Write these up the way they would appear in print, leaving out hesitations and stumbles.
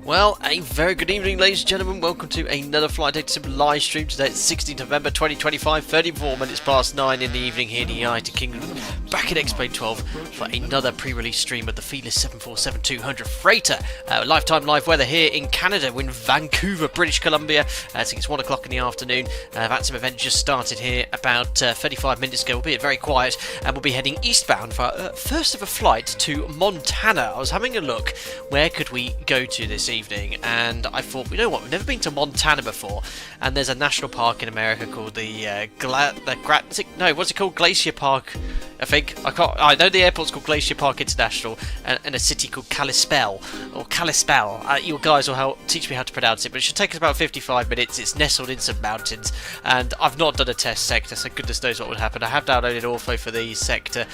Well, a very good evening, ladies and gentlemen. Welcome to another Flight Data Sim live stream. Today it's 16th November 2025, 34 minutes past 9 in the evening here in the United Kingdom. Back at X-Plane 12 for another pre-release stream of the Felis 747-200 freighter. Lifetime live weather here in Canada. We're in Vancouver, British Columbia. I think it's 1 o'clock in the afternoon. VATSIM event just started here about 35 minutes ago. We'll be very quiet and we'll be heading eastbound for our first ever flight to Montana. I was having a look. Where could we go to this evening? And I thought, you know what, we've never been to Montana before, and there's a national park in America called what's it called? Glacier Park, I think. I know the airport's called Glacier Park International, and a city called Kalispell. You guys will teach me how to pronounce it, but it should take us about 55 minutes. It's nestled in some mountains, and I've not done a test sector, so goodness knows what would happen. I have downloaded Ortho for the sector,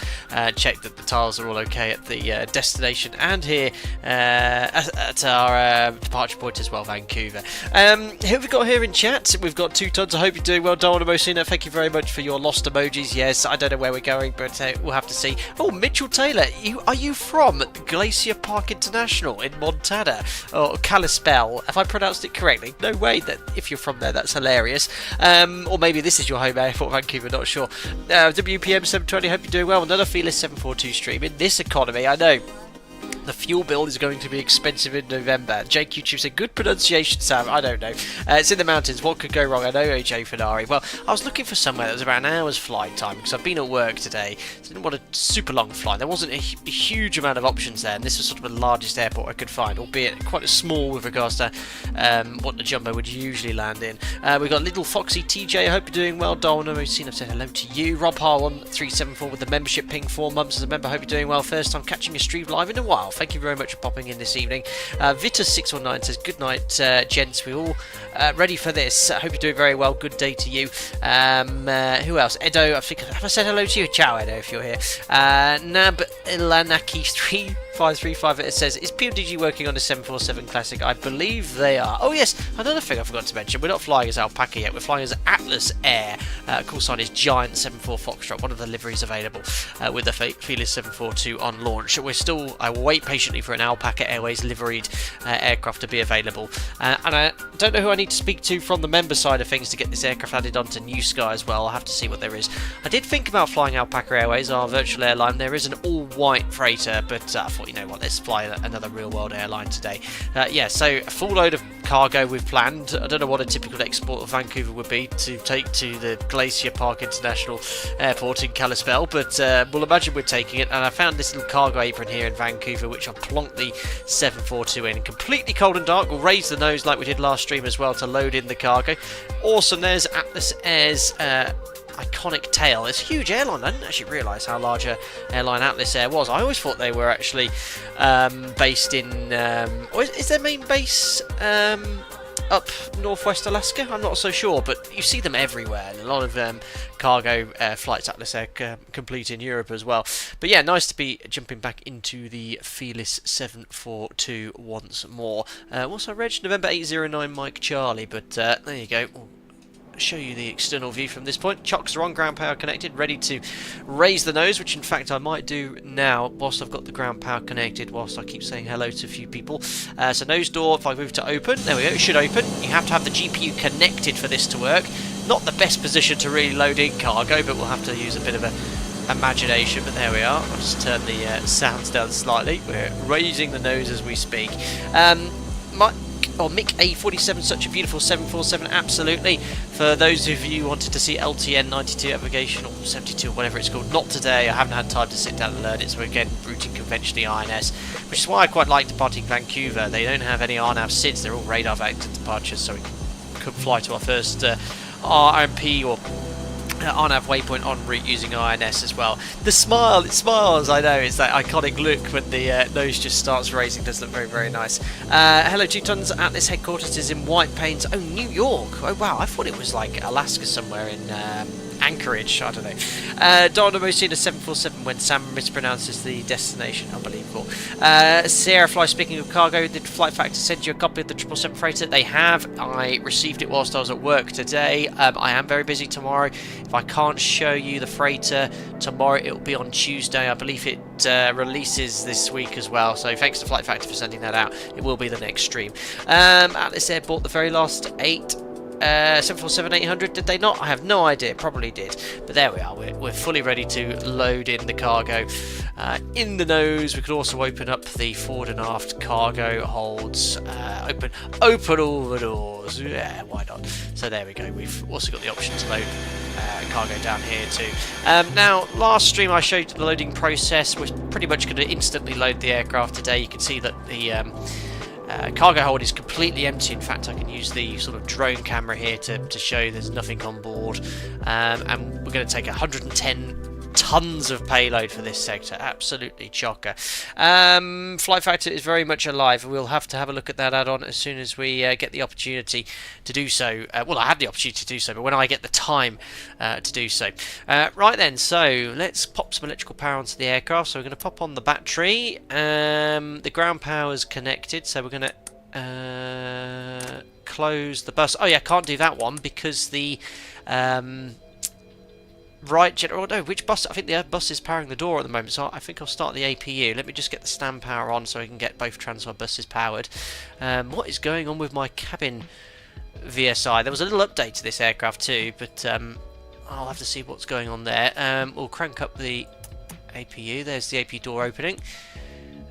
checked that the tiles are all okay at the destination, and here at our departure point as well, Vancouver. Who have we got here in chat? We've got 2 tons. I hope you're doing well, Donna Mosina. Thank you very much for your lost emojis. Yes, I don't know where we're going, but we'll have to see. Oh, Mitchell Taylor, are you from Glacier Park International in Montana, or Kalispell? Have I pronounced it correctly? No way. That if you're from there, that's hilarious. Or maybe this is your home airport, Vancouver. Not sure. WPM 720. Hope you're doing well. Another Felis 742 stream in this economy. I know. The fuel bill is going to be expensive in November. Jake YouTube said, good pronunciation, Sam. I don't know. It's in the mountains. What could go wrong? I know, AJ Fenari. Well, I was looking for somewhere that was about an hour's flight time because I've been at work today. So I didn't want a super long flight. There wasn't a huge amount of options there, and this was sort of the largest airport I could find, albeit quite a small with regards to what the jumbo would usually land in. We've got Little Foxy TJ. I hope you're doing well. Donna, I've said hello to you. Rob Har1374 with the membership ping 4 months as a member. Hope you're doing well. First time catching a stream live in a while. Thank you very much for popping in this evening. Vitus619 says, good night, gents. We're all ready for this. I hope you're doing very well. Good day to you. Who else? Edo, have I said hello to you? Ciao, Edo, if you're here. Nab Ilanaki 3535, it says, is PMDG working on the 747 Classic? I believe they are. Oh yes, another thing I forgot to mention, we're not flying as Alpaca yet, we're flying as Atlas Air. Call sign is Giant 74 Foxtrot, one of the liveries available with the Felis 742 on launch. I will wait patiently for an Alpaca Airways liveried aircraft to be available. And I don't know who I need to speak to from the member side of things to get this aircraft added onto New Sky as well. I'll have to see what there is. I did think about flying Alpaca Airways, our virtual airline. There is an all-white freighter, but I thought, you know what, let's fly another real-world airline today. Yeah, so a full load of cargo we've planned. I don't know what a typical export of Vancouver would be to take to the Glacier Park International Airport in Kalispell, but we'll imagine we're taking it. And I found this little cargo apron here in Vancouver, which I plonked the 742 in. Completely cold and dark. We'll raise the nose like we did last stream as well to load in the cargo. Awesome. There's Atlas Air's iconic tail. It's a huge airline. I didn't actually realise how large a airline Atlas Air was. I always thought they were actually based in is their main base up northwest Alaska? I'm not so sure, but you see them everywhere, and a lot of cargo flights Atlas Air complete in Europe as well. But yeah, nice to be jumping back into the Felis 742 once more. What's our reg? November 809 Mike Charlie, but there you go. Show you the external view from this point. Chocks are on, ground power connected, ready to raise the nose, which in fact I might do now whilst I've got the ground power connected, whilst I keep saying hello to a few people. So nose door, if I move to open, there we go, it should open. You have to have the GPU connected for this to work. Not the best position to really load in cargo, but we'll have to use a bit of imagination, but there we are. I'll just turn the sounds down slightly. We're raising the nose as we speak. Mick A47, such a beautiful 747, absolutely. For those of you who wanted to see LTN 92 navigation, or 72 or whatever it's called, not today. I haven't had time to sit down and learn it, so again, routing conventionally INS, which is why I quite like departing Vancouver. They don't have any RNAV SIDs, they're all radar vector departures, so we could fly to our first RMP or RNAV waypoint en route using INS as well. The smile, it smiles, I know, it's that iconic look when the nose just starts raising. Does look very, very nice. Hello 2 tons, Atlas headquarters is in white paint. Oh, New York. Oh wow, I thought it was like Alaska somewhere in Anchorage, I don't know. Donna Mosina 747 when Sam mispronounces the destination. Unbelievable. Sierra Fly, speaking of cargo, did Flight Factor send you a copy of the 777 freighter? They have. I received it whilst I was at work today. I am very busy tomorrow. If I can't show you the freighter tomorrow, it will be on Tuesday. I believe it releases this week as well. So thanks to Flight Factor for sending that out. It will be the next stream. At this airport, the very last 747-800, did they not? I have no idea, probably did. But there we are, we're fully ready to load in the cargo. In the nose, we could also open up the forward and aft cargo holds, open all the doors, yeah, why not? So there we go, we've also got the option to load cargo down here too. Now, last stream I showed you the loading process. We're pretty much going to instantly load the aircraft today. You can see that the cargo hold is completely empty. In fact, I can use the sort of drone camera here to show there's nothing on board. And we're going to take 110 tons of payload for this sector. Absolutely chocker. Flight Factor is very much alive. We'll have to have a look at that add-on as soon as we get the opportunity to do so. Well, I have the opportunity to do so, but when I get the time to do so. Right then, so let's pop some electrical power onto the aircraft. So we're going to pop on the battery. The ground power is connected, so we're going to close the bus. Oh yeah, can't do that one because the which bus? I think the bus is powering the door at the moment, so I think I'll start the APU. Let me just get the stand power on so I can get both transfer buses powered. What is going on with my cabin VSI? There was a little update to this aircraft too, but I'll have to see what's going on there. We'll crank up the APU. There's the APU door opening,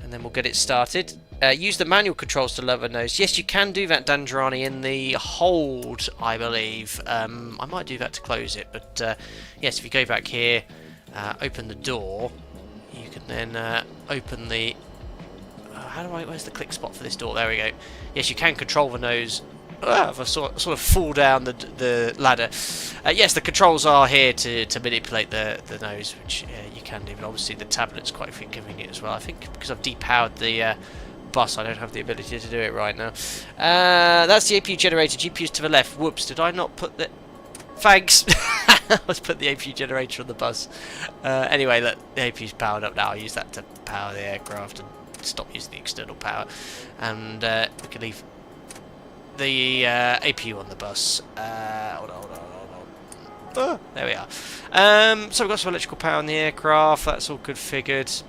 and then we'll get it started. Use the manual controls to lower nose. Yes, you can do that, Danjarani, in the hold, I believe. I might do that to close it, but yes, if you go back here, open the door, you can then open the... where's the click spot for this door? There we go. Yes, you can control the nose. If I sort of fall down the ladder. Yes, the controls are here to manipulate the nose, which you can do, but obviously the tablet's quite inconvenient as well. I think because I've depowered the bus, I don't have the ability to do it right now. That's the APU generator. GPU's to the left. Whoops, did I not put the... Thanks! Let's put the APU generator on the bus. Anyway, look, the APU's powered up now. I'll use that to power the aircraft and stop using the external power. And we can leave the APU on the bus. Hold on. Oh, there we are. So we've got some electrical power on the aircraft. That's all configured.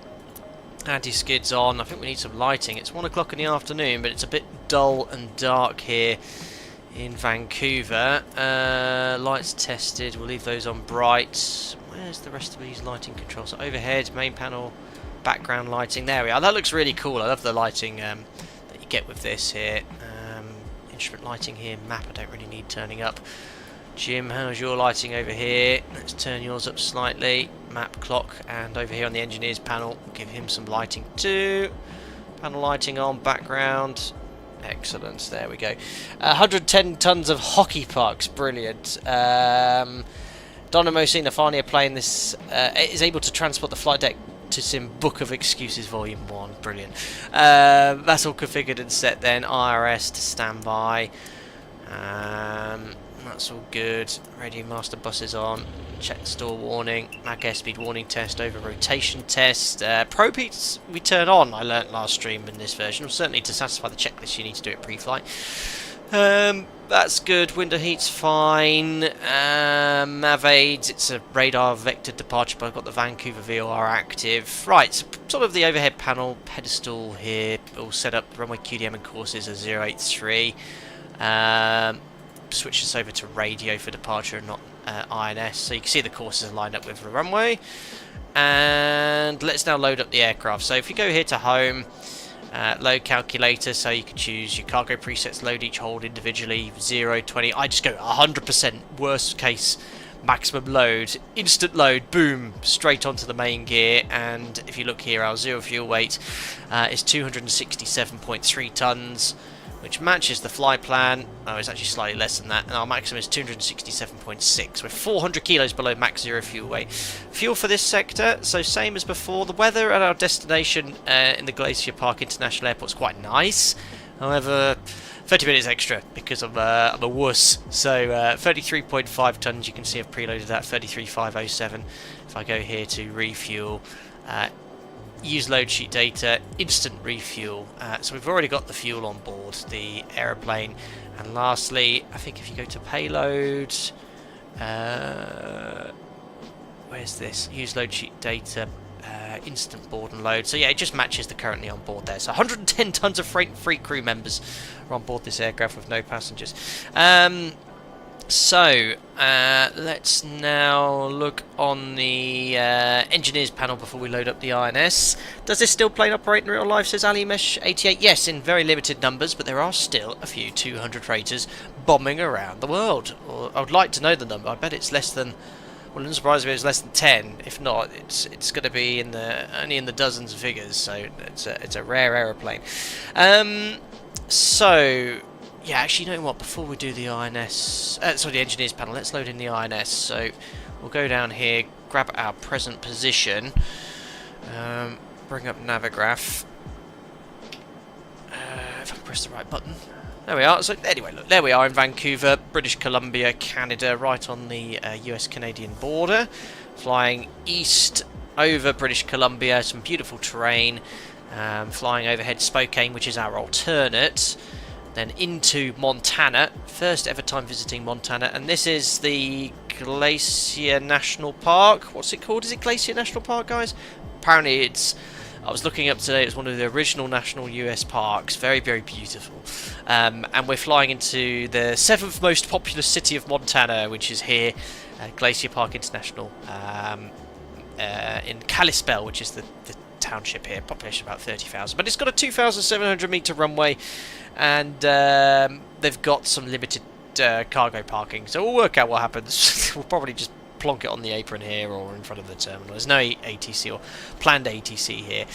Anti-skids on. I think we need some lighting. It's 1 o'clock in the afternoon, but it's a bit dull and dark here in Vancouver. Lights tested. We'll leave those on bright. Where's the rest of these lighting controls? So overhead, main panel, background lighting. There we are. That looks really cool. I love the lighting that you get with this here. Instrument lighting here. Map I don't really need turning up. Jim, how's your lighting over here? Let's turn yours up slightly. Map clock, and over here on the engineer's panel, give him some lighting too. Panel lighting on, background. Excellent, there we go. 110 tons of hockey pucks, brilliant. Donna Mosina, finally a plane this is able to transport the flight deck to sim Book of Excuses Volume 1, brilliant. That's all configured and set then. IRS to standby. That's all good. Radio master buses on. Check store warning. Mag airspeed warning test. Over rotation test. Probe heats we turn on. I learnt last stream in this version. Certainly to satisfy the checklist you need to do it pre-flight. That's good. Window heat's fine. Nav aids. It's a radar vector departure, but I've got the Vancouver VOR active. Right. So sort of the overhead panel pedestal here. All set up. Runway QDM and courses are 083. Switch this over to radio for departure and not INS, so you can see the courses are lined up with the runway. And let's now load up the aircraft. So if you go here to home, load calculator, so you can choose your cargo presets, load each hold individually, 0, 20. I just go 100%, worst case maximum load, instant load, boom, straight onto the main gear. And if you look here, our zero fuel weight is 267.3 tons, which matches the flight plan. Oh, it's actually slightly less than that, and our maximum is 267.6. We're 400 kilos below max zero fuel weight. Fuel for this sector, so same as before. The weather at our destination in the Glacier Park International Airport is quite nice. However, 30 minutes extra because I'm a wuss. So 33.5 tons, you can see I've preloaded that, 33,507. If I go here to refuel, use load sheet data, instant refuel. So we've already got the fuel on board the aeroplane. And lastly, I think if you go to payload, where's this? Use load sheet data. instant board and load. So yeah, it just matches the currently on board there. So 110 tons of freight and 3 crew members are on board this aircraft with no passengers. Let's now look on the engineers panel before we load up the INS. Does this still plane operate in real life, says AliMesh88? Yes, in very limited numbers, but there are still a few 200 freighters bombing around the world. Or I would like to know the number. I bet it's less than, well, it doesn't surprise me if it's less than 10. If not, it's going to be only in the dozens of figures, so it's a rare aeroplane. Yeah, actually, you know what? Before we do the INS, the engineers panel, let's load in the INS. So we'll go down here, grab our present position, bring up Navigraph. If I can press the right button. There we are. So anyway, look, there we are in Vancouver, British Columbia, Canada, right on the US-Canadian border, flying east over British Columbia, some beautiful terrain, flying overhead Spokane, which is our alternate. Then into Montana, first ever time visiting Montana, and this is the Glacier National Park. What's it called? Is it Glacier National Park, guys? Apparently I was looking up today, it's one of the original national US parks. Very, very beautiful. And we're flying into the 7th most populous city of Montana, which is here, Glacier Park International, in Kalispell, which is the township here, population about 30,000, but it's got a 2,700 meter runway, and they've got some limited cargo parking, so we'll work out what happens. We'll probably just plonk it on the apron here or in front of the terminal. There's no ATC or planned ATC here.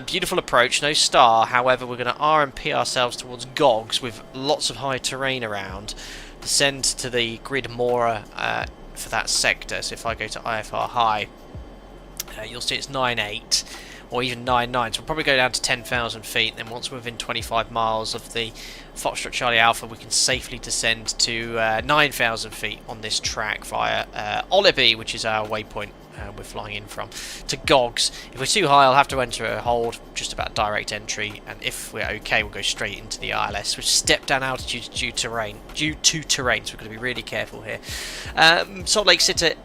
Beautiful approach, no star. However, we're going to RMP ourselves towards Gogs with lots of high terrain around, descend to the grid Mora for that sector. So if I go to IFR high, you'll see it's 9.8 or even 9.9, so we'll probably go down to 10,000 feet. Then once we're within 25 miles of the Foxtrot Charlie Alpha, we can safely descend to 9,000 feet on this track via Oliby, which is our waypoint we're flying in from, to Gogs. If we're too high, I'll have to enter a hold, just about direct entry, and if we're okay, we'll go straight into the ILS, which step down altitude due to terrain, so we're going to be really careful here. Salt Lake Center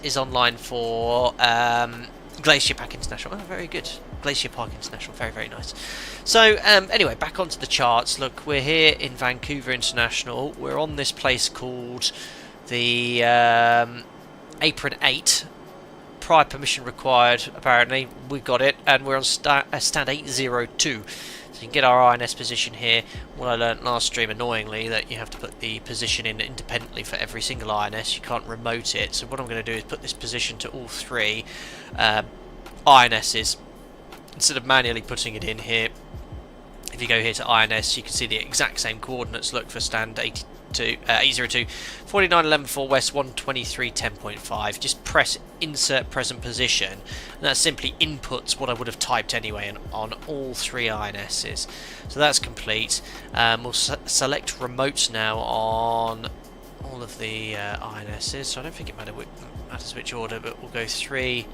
is online for Glacier Park International. Oh, very good. Glacier Park International. Very, very nice. So, anyway, back onto the charts. Look, we're here in Vancouver International. We're on this place called the Apron 8. Prior permission required, apparently. We got it, and we're on stand 802. So you can get our INS position here. What I learnt last stream, annoyingly, that you have to put the position in independently for every single INS. You can't remote it. So what I'm going to do is put this position to all three INSs instead of manually putting it in here. If you go here to INS, you can see the exact same coordinates. Look for stand 802 49.11 west 123 10.5. Just press insert present position, and that simply inputs what I would have typed anyway on all three INSs. So that's complete. We'll select remote now on all of the INSs. So I don't think it matters which order, but we'll go 3,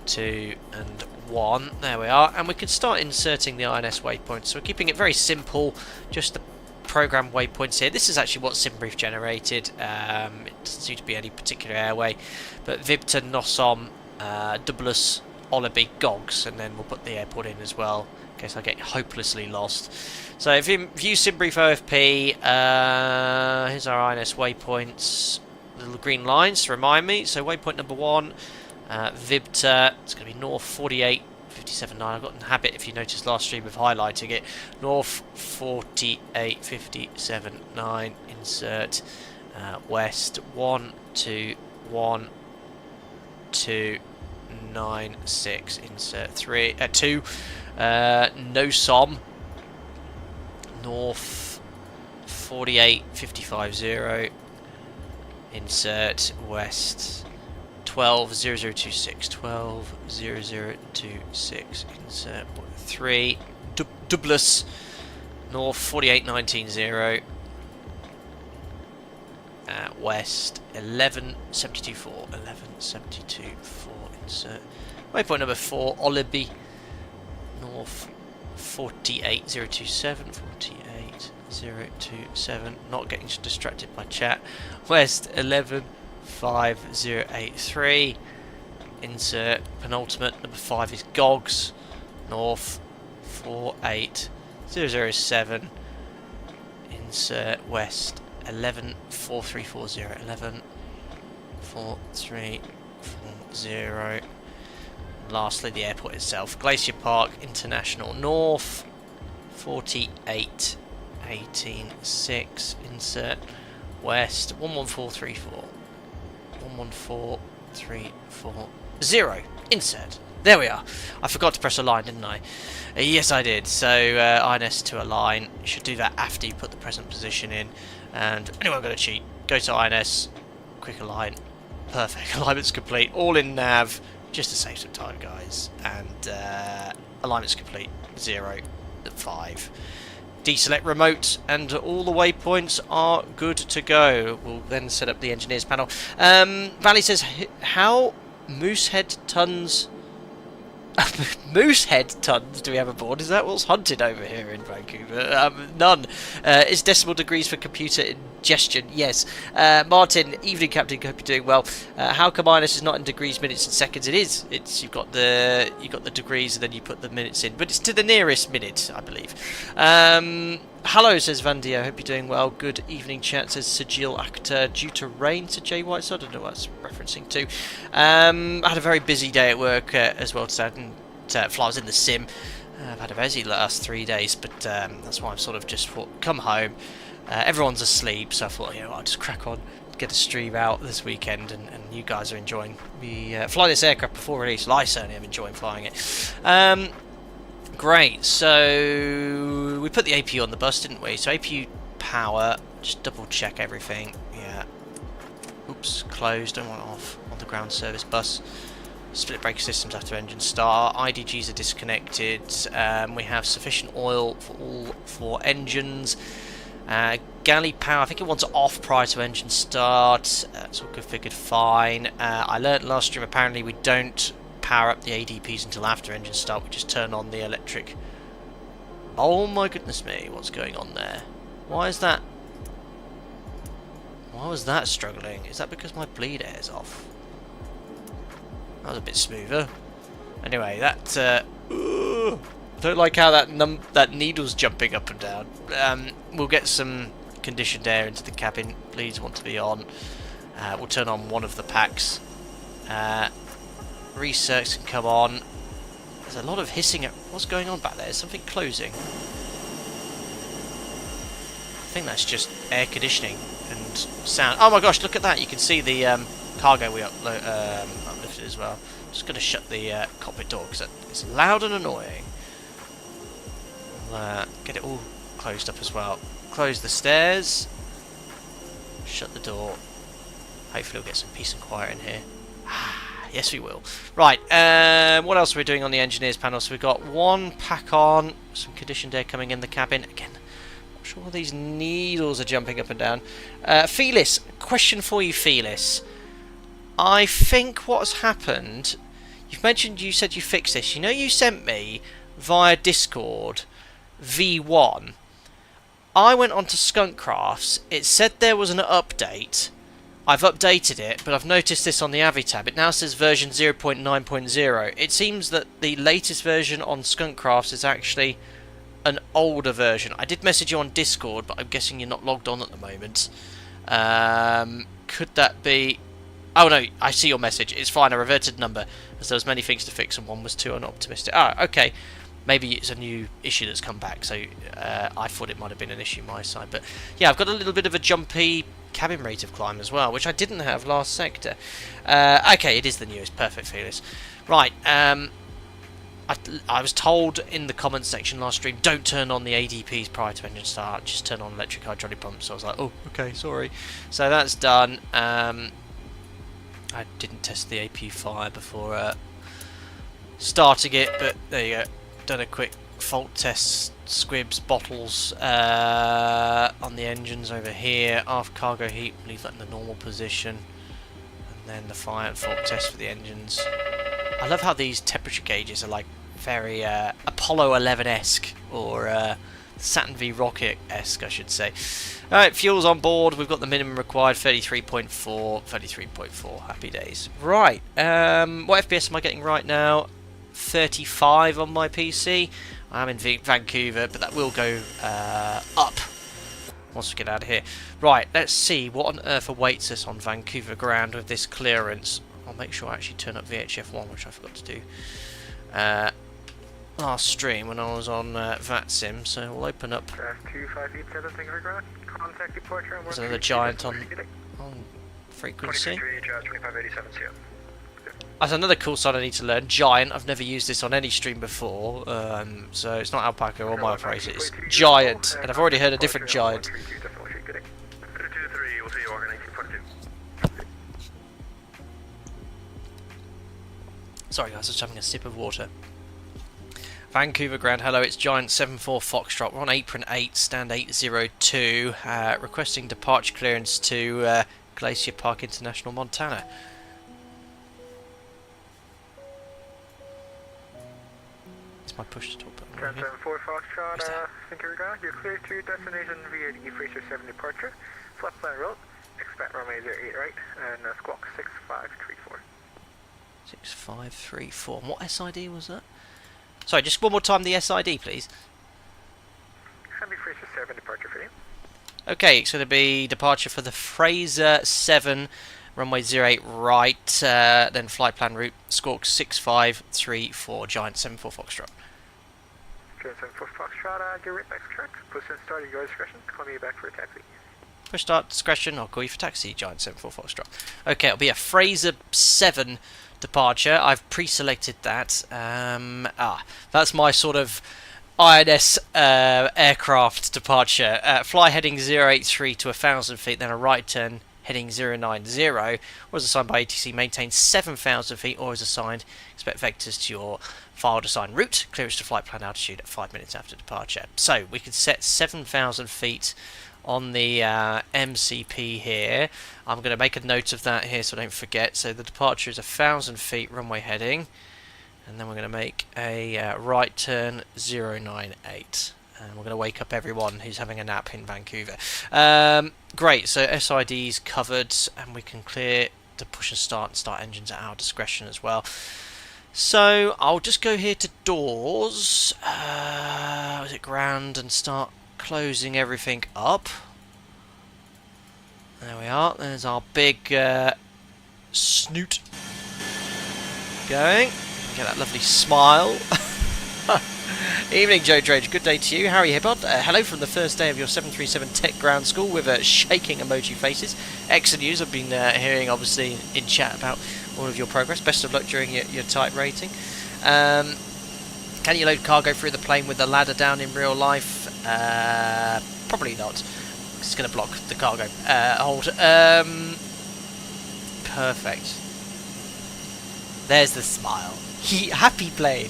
2 and 1. There we are, and we can start inserting the INS waypoints. So we're keeping it very simple, just the program waypoints here. This is actually what SimBrief generated. It doesn't seem to be any particular airway, but Vibta, Nossom, Dublus, Oliby, Gogs, and then we'll put the airport in as well in case I get hopelessly lost. So if you view SimBrief OFP, here's our INS waypoints, little green lines to remind me. So waypoint number 1, Vibta, it's going to be north 48 57.9. I got in the habit, if you noticed last stream, of highlighting it. North 48 57.9, insert west 1 2 1 2 9 6, insert 3 2 Nossom north 48 55.0, insert west 12.0026, 12.0026, insert 3, Dublus, north 48.19.0, west 11.72.4, 11.72.4, insert waypoint number 4, Oliby, north 48.027, 48.027, not getting distracted by chat, west 11.5083, insert penultimate. Number 5 is Gogs, north 48007, insert west 114340, 114340. Lastly, the airport itself, Glacier Park International, north 48186, insert west 11434, 11434, insert. There we are. I forgot to press align, didn't I? Yes, I did. So INS to align. You should do that after you put the present position in. And anyone going to cheat, go to INS, quick align, perfect. Alignment's complete. All in nav, just to save some time, guys. And alignment's complete. 0 at 5. Deselect remote, and all the waypoints are good to go. We'll then set up the engineers panel. Valley says, how Moosehead tons Moosehead tons do we have aboard? Is that what's hunted over here in Vancouver? None. Is decimal degrees for computer ingestion? Yes. Martin, evening captain, hope you're doing well. How come INS is not in degrees, minutes and seconds? It is. It's you've got the degrees and then you put the minutes in, but it's to the nearest minute, I believe. Hello, says Vandia. Hope you're doing well. Good evening, chat, says Sajil Akhtar. Due to rain, to Jay White, so I don't know what that's referencing to. I had a very busy day at work as well today. I was in the sim. I've had a busy last 3 days, but that's why I've sort of just thought, come home. Everyone's asleep, so I thought, I'll just crack on, get a stream out this weekend, and you guys are enjoying me fly this aircraft before release. Well, I certainly am enjoying flying it. Great, so we put the APU on the bus, didn't we? So APU power, just double check everything. Yeah. Oops, closed, don't want it off on the ground service bus. Split breaker systems after engine start. IDGs are disconnected. We have sufficient oil for all 4 engines. Galley power, I think it wants it off prior to engine start. That's all configured fine. I learnt last stream apparently we don't power up the ADPs until after engine start. We just turn on the electric. Oh my goodness me, what's going on there? Why is that? Why was that struggling? Is that because my bleed air is off? That was a bit smoother. Anyway, that don't like how that needle's jumping up and down. We'll get some conditioned air into the cabin. Bleeds want to be on. We'll turn on one of the packs. Research can come on. There's a lot of hissing. What's going on back there? Is something closing? I think that's just air conditioning and sound. Oh my gosh, look at that. You can see the cargo we uplifted as well. I'm just going to shut the cockpit door because it's loud and annoying. We'll get it all closed up as well. Close the stairs. Shut the door. Hopefully we'll get some peace and quiet in here. Yes, we will. Right, what else are we doing on the engineers panel? So we've got one pack on, some conditioned air coming in the cabin. Again, not sure why these needles are jumping up and down. Felis, question for you, Felis. I think what's happened, you said you fixed this. You sent me via Discord V1. I went onto Skunkcrafts. It said there was an update. I've updated it, but I've noticed this on the Avi tab. It now says version 0.9.0. It seems that the latest version on Skunkcrafts is actually an older version. I did message you on Discord, but I'm guessing you're not logged on at the moment. Could that be... Oh no, I see your message. It's fine, I reverted number, as there was many things to fix and one was too unoptimistic. Ah, okay. Maybe it's a new issue that's come back, so I thought it might have been an issue my side. But yeah, I've got a little bit of a jumpy cabin rate of climb as well, which I didn't have last sector. Okay, it is the newest. Perfect, Felis. Right, I was told in the comments section last stream, don't turn on the ADPs prior to engine start, just turn on electric hydraulic pumps. So I was like, oh, okay, sorry. So that's done. I didn't test the AP fire before starting it, but there you go. Done a quick fault test, squibs, bottles on the engines over here. Aft cargo heat, leave that in the normal position. And then the fire and fault test for the engines. I love how these temperature gauges are like very Apollo 11-esque, or Saturn V rocket-esque, I should say. Alright, fuel's on board. We've got the minimum required, 33.4. 33.4. Happy days. Right, what FPS am I getting right now? 35 on my PC. I'm in Vancouver, but that will go up once we get out of here. Right, let's see what on earth awaits us on Vancouver ground with this clearance. I'll make sure I actually turn up VHF1, which I forgot to do last stream when I was on VATSIM, so we'll open up. There's another giant on frequency. That's another cool sign I need to learn. Giant. I've never used this on any stream before, so it's not alpaca or my operator. It's giant, and I've already heard a different giant. Sorry guys, just having a sip of water. Vancouver ground, hello, it's Giant 74 Foxtrot. We're on apron 8, stand 802, requesting departure clearance to Glacier Park International, Montana. It's my push to talk button. Giant 74 Foxtrot, Vancouver ground, you're clear to destination via the Fraser 7 departure, flat plan road, expect runway 08 right, and squawk 6534. 6534. And what SID was that? Sorry, just one more time the SID, please. Happy Fraser 7 departure for you. Okay, it's going to be departure for the Fraser 7, runway 08 right, then flight plan route, squawk 6534, Giant 74 Foxtrot. Giant 74 Foxtrot, get right back to track. Push and start at your discretion. Call me back for a taxi. Push start discretion, I'll call you for taxi, Giant 74 Foxtrot. Okay, it'll be a Fraser 7 departure. I've pre-selected that. That's my sort of INS aircraft departure. Fly heading 083 to 1,000 feet, then a right turn heading 090. Or as assigned by ATC, maintain 7,000 feet, or as assigned, expect vectors to your filed assigned route. Clearance to flight plan altitude at 5 minutes after departure. So we could set 7,000 feet on the MCP here. I'm going to make a note of that here so I don't forget. So the departure is 1,000 feet runway heading, and then we're going to make a right turn 098, and we're going to wake up everyone who's having a nap in Vancouver. Great, so SID's covered, and we can clear to push and start engines at our discretion as well. So I'll just go here to doors, is it ground, and start closing everything up. There we are. There's our big snoot going. Get that lovely smile. Evening, Joe Drage. Good day to you. How are you, Hibbot? Hello from the first day of your 737 Tech Ground School with shaking emoji faces. Excellent news. I've been hearing, obviously, in chat about all of your progress. Best of luck during your type rating. Can you load cargo through the plane with the ladder down in real life? Probably not. It's going to block the cargo. Hold. Perfect. There's the smile. Happy plane.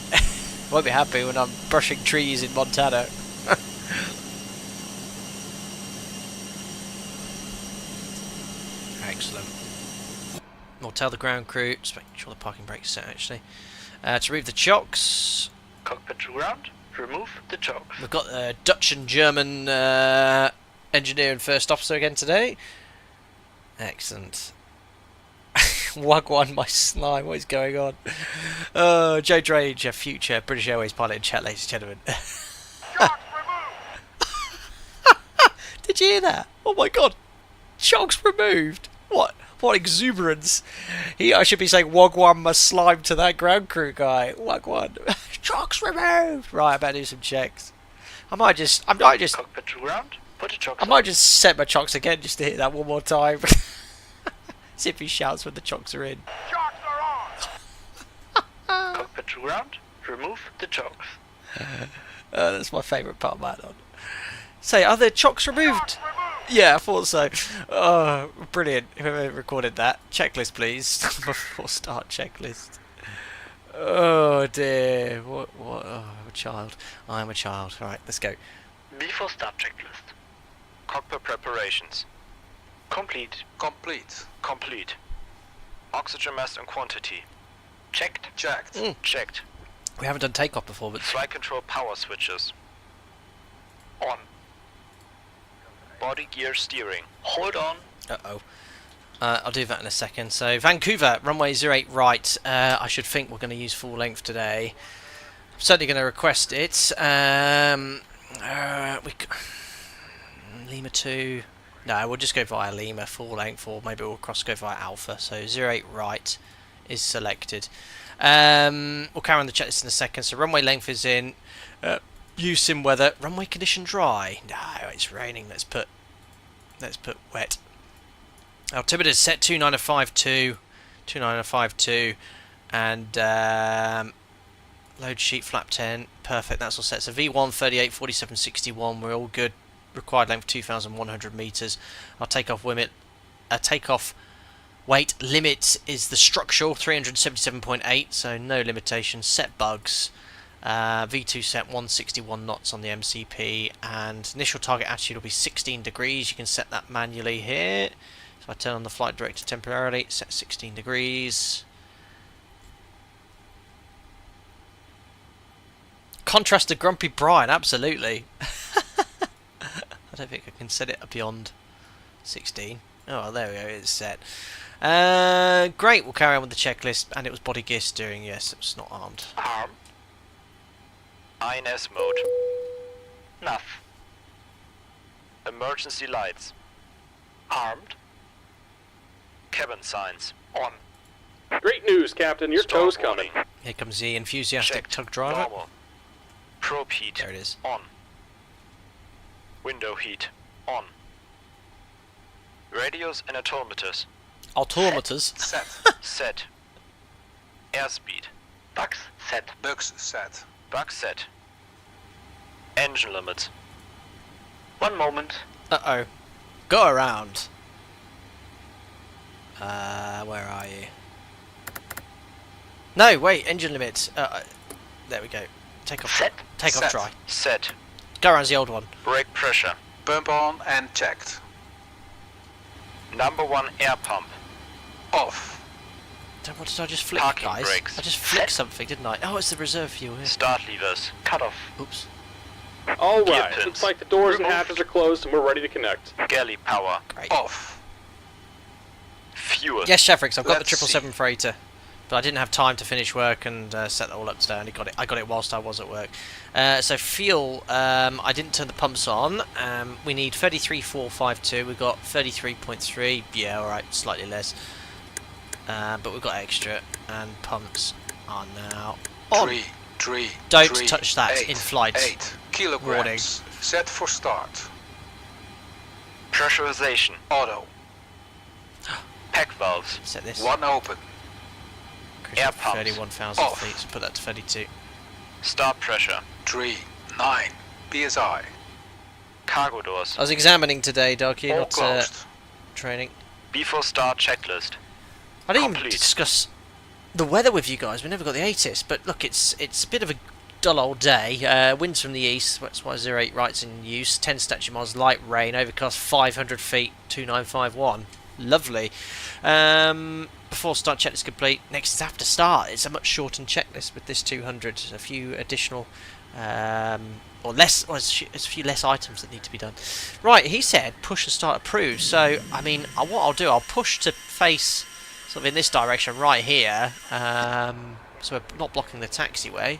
Won't be happy when I'm brushing trees in Montana. Excellent. We'll tell the ground crew. Just make sure the parking brake's set actually. To remove the chocks. Cockpit to ground. Remove the chocks. We've got a Dutch and German engineer and first officer again today. Excellent. Wagwan, my slime, what is going on? Joe Drage, a future British Airways pilot in chat, ladies and gentlemen. Chocks removed! Did you hear that? Oh my god! Chocks removed! What exuberance! I should be saying Wagwan, my slime to that ground crew guy. Wagwan. Chocks removed! Right, I better do some checks. I might just Cockpit to ground. Put the chocks I might just set my chocks again just to hit that one more time. See if he shouts when the chocks are in. Chocks are on! Cockpit to ground. Remove the chocks. That's my favourite part of that one. Say, are the chocks removed? Chocks removed! Yeah, I thought so. Oh, brilliant. Whoever recorded that. Checklist, please. Before start checklist. Oh, dear. What? Oh, I'm a child. I'm a child. Right, let's go. Before start checklist. Cockpit preparations. Complete. Complete. Oxygen mass and quantity. Checked. Checked. Mm. Checked. We haven't done takeoff before, but... Flight control power switches. On. Body gear steering. Hold on. Uh-oh. I'll do that in a second. So, Vancouver, runway 08 right. I should think we're going to use full length today. I'm certainly going to request it. Lima 2. No, we'll just go via Lima, full length, or maybe we'll go via Alpha. So, 08 right is selected. We'll carry on the checklist in a second. So, runway length is in. Use sim weather. Runway condition dry. No, it's raining. Let's put wet. Altimeter is set 29052, and load sheet flap 10, perfect, that's all set. So V1 38 47 61, we're all good. Required length 2,100 meters. Our takeoff weight limit is the structural 377.8, so no limitations. Set bugs. V2 set 161 knots on the MCP, and initial target attitude will be 16 degrees. You can set that manually here. So I turn on the flight director temporarily, set 16 degrees. Contrast to Grumpy Brian, absolutely. I don't think I can set it beyond 16. Oh, there we go, it's set. Great, we'll carry on with the checklist, and it was body gear steering, yes, it was not armed. Arm. INS mode. Enough. Emergency lights. Armed. Cabin signs. On. Great news, Captain. Your Storm tow's coming. warning. Here comes the enthusiastic Checked. tug driver. Normal. Probe heat. There it is. On. Window heat. On. Radios and altimeters. Altimeters. Set. Set. Airspeed. Bugs set. Bugs set. Bug set. Engine limits. One moment. Uh-oh. Go around. Where are you? No, wait, engine limits. There we go. Take off. Set. Take off Set. dry. Set. Go around the old one. Brake pressure. Bump on and checked. Number 1 air pump. Off. What did I just flick, Parking guys? brakes. I just flicked Set. something, didn't I? Oh, it's the reserve fuel here. Start levers. Cut off. Oops. All Gear right. pins. Looks like the doors and Removed. hatches are closed, and we're ready to connect. Galley power. Great. Off. Fuel. Yes, Shafrix, I've got Let's the see. 777 freighter, but I didn't have time to finish work and set that all up today. I got it whilst I was at work. So fuel, I didn't turn the pumps on. We need 33,452. We've got 33.3. Yeah, all right, slightly less. But we've got extra, and pumps are now on. Don't touch that in flight. 8 kilograms. Warning. Set for start. Pressurization. Auto. Pack valves. Set this. One open. Christian, air pumps. 31,000 Off. feet. So put that to 32. Start pressure. 9 psi. Cargo doors. I was examining today, Darky, All not closed. training. Before start checklist. I didn't even Complete. discuss the weather with you guys. We never got the ATIS, but look, it's a bit of a dull old day. Winds from the east, that's why 08 right's in use. 10 statute miles, light rain, overcast 500 feet, 2951. Lovely. Before start checklist complete. Next is after start. It's a much shortened checklist with this 200. A few additional, or less, or there's a few less items that need to be done. Right, he said push and start approved. So I mean, what I'll do, I'll push to face sort of in this direction right here, so we're not blocking the taxiway,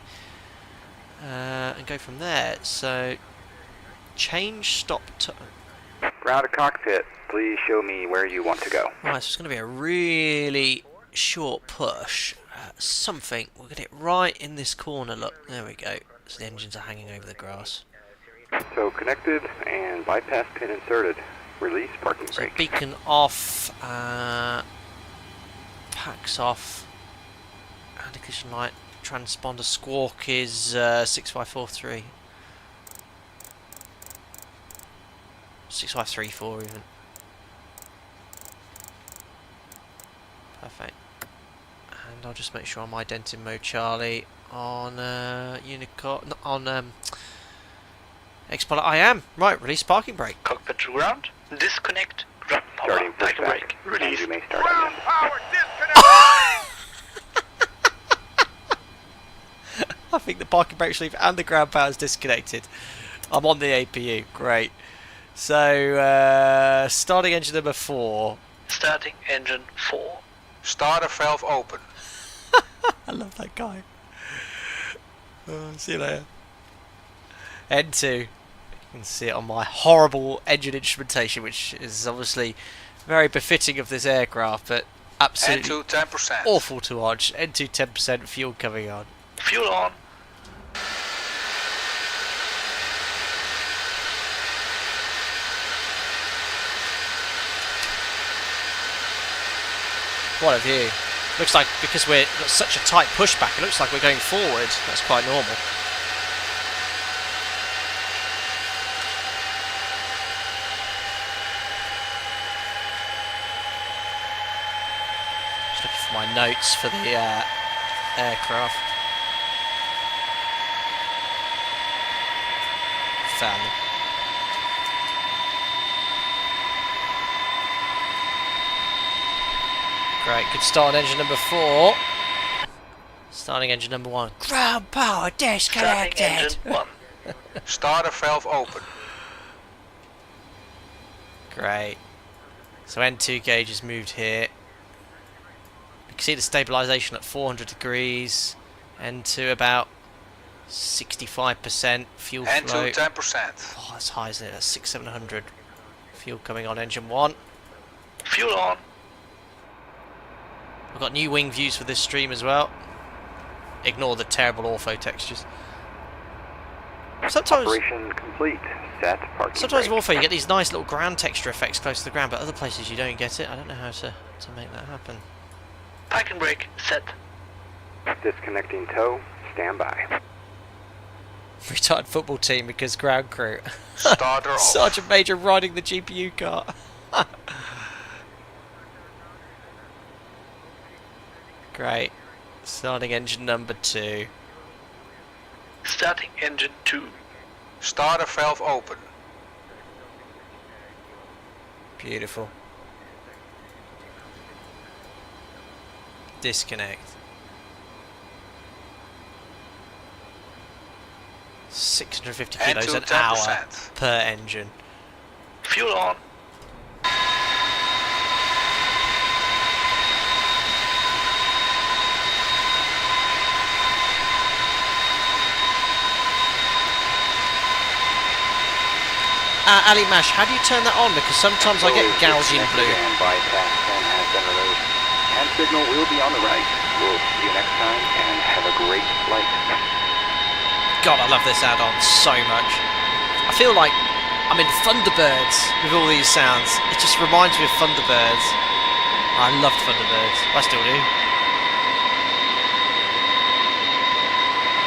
and go from there. So change stop to Ground to cockpit, please show me where you want to go. right, so it's going to be a really short push. Something, we'll get it right in this corner, look, there we go. So the engines are hanging over the grass. So connected and bypass pin inserted. Release parking So brake. beacon off, packs off, indication light, transponder squawk is 6543. 6534 even. Perfect. And I'll just make sure I'm ident in mode Charlie on Unicorn, on X-Pilot. I am. Right, release parking brake. Cockpit to ground. Disconnect. Ground power. Starting Back pushback. brake. And Release. you may start engine. I think the parking brake sleeve and the ground power is disconnected. I'm on the APU. Great. So, starting engine number 4. Starting engine 4. Starter valve open. I love that guy. See you later. N2. You can see it on my horrible engine instrumentation, which is obviously very befitting of this aircraft, but absolutely N2 10%. awful to watch. N2 10% fuel coming on. Fuel on. What a view. Looks like, because we've got such a tight pushback, it looks like we're going forward. That's quite normal. Just looking for my notes for the aircraft. Found them. Great, good start on engine number 4. Starting engine number 1. Ground power Starting disconnected. engine 1. Starter valve open. Great. So N2 gauge has moved here. You can see the stabilisation at 400 degrees. N2 about 65% fuel N2 flow. 10%. Oh, that's high, isn't it? That's 600-700 fuel coming on engine 1. Fuel on. I've got new wing views for this stream as well. Ignore the terrible ortho textures. Sometimes Operation complete. Set. Parking with brake. ortho you get these nice little ground texture effects close to the ground, but other places you don't get it. I don't know how to make that happen. Parking brake set. Disconnecting tow. Stand by. Retired football team because ground crew. Starter off. Sergeant Major riding the GPU car. Great. Starting engine number 2. Starting engine 2. Starter valve open. Beautiful. Disconnect. 650 kilos N2 an hour 10%. per engine. Fuel on. Ali Mash, how do you turn that on? Because sometimes I get Gaussian blue. And bypass 10 has been removed. Hand signal will be on the right. We'll see you next time and have a great flight. God, I love this add-on so much. I feel like I'm in Thunderbirds with all these sounds. It just reminds me of Thunderbirds. I loved Thunderbirds. I still do.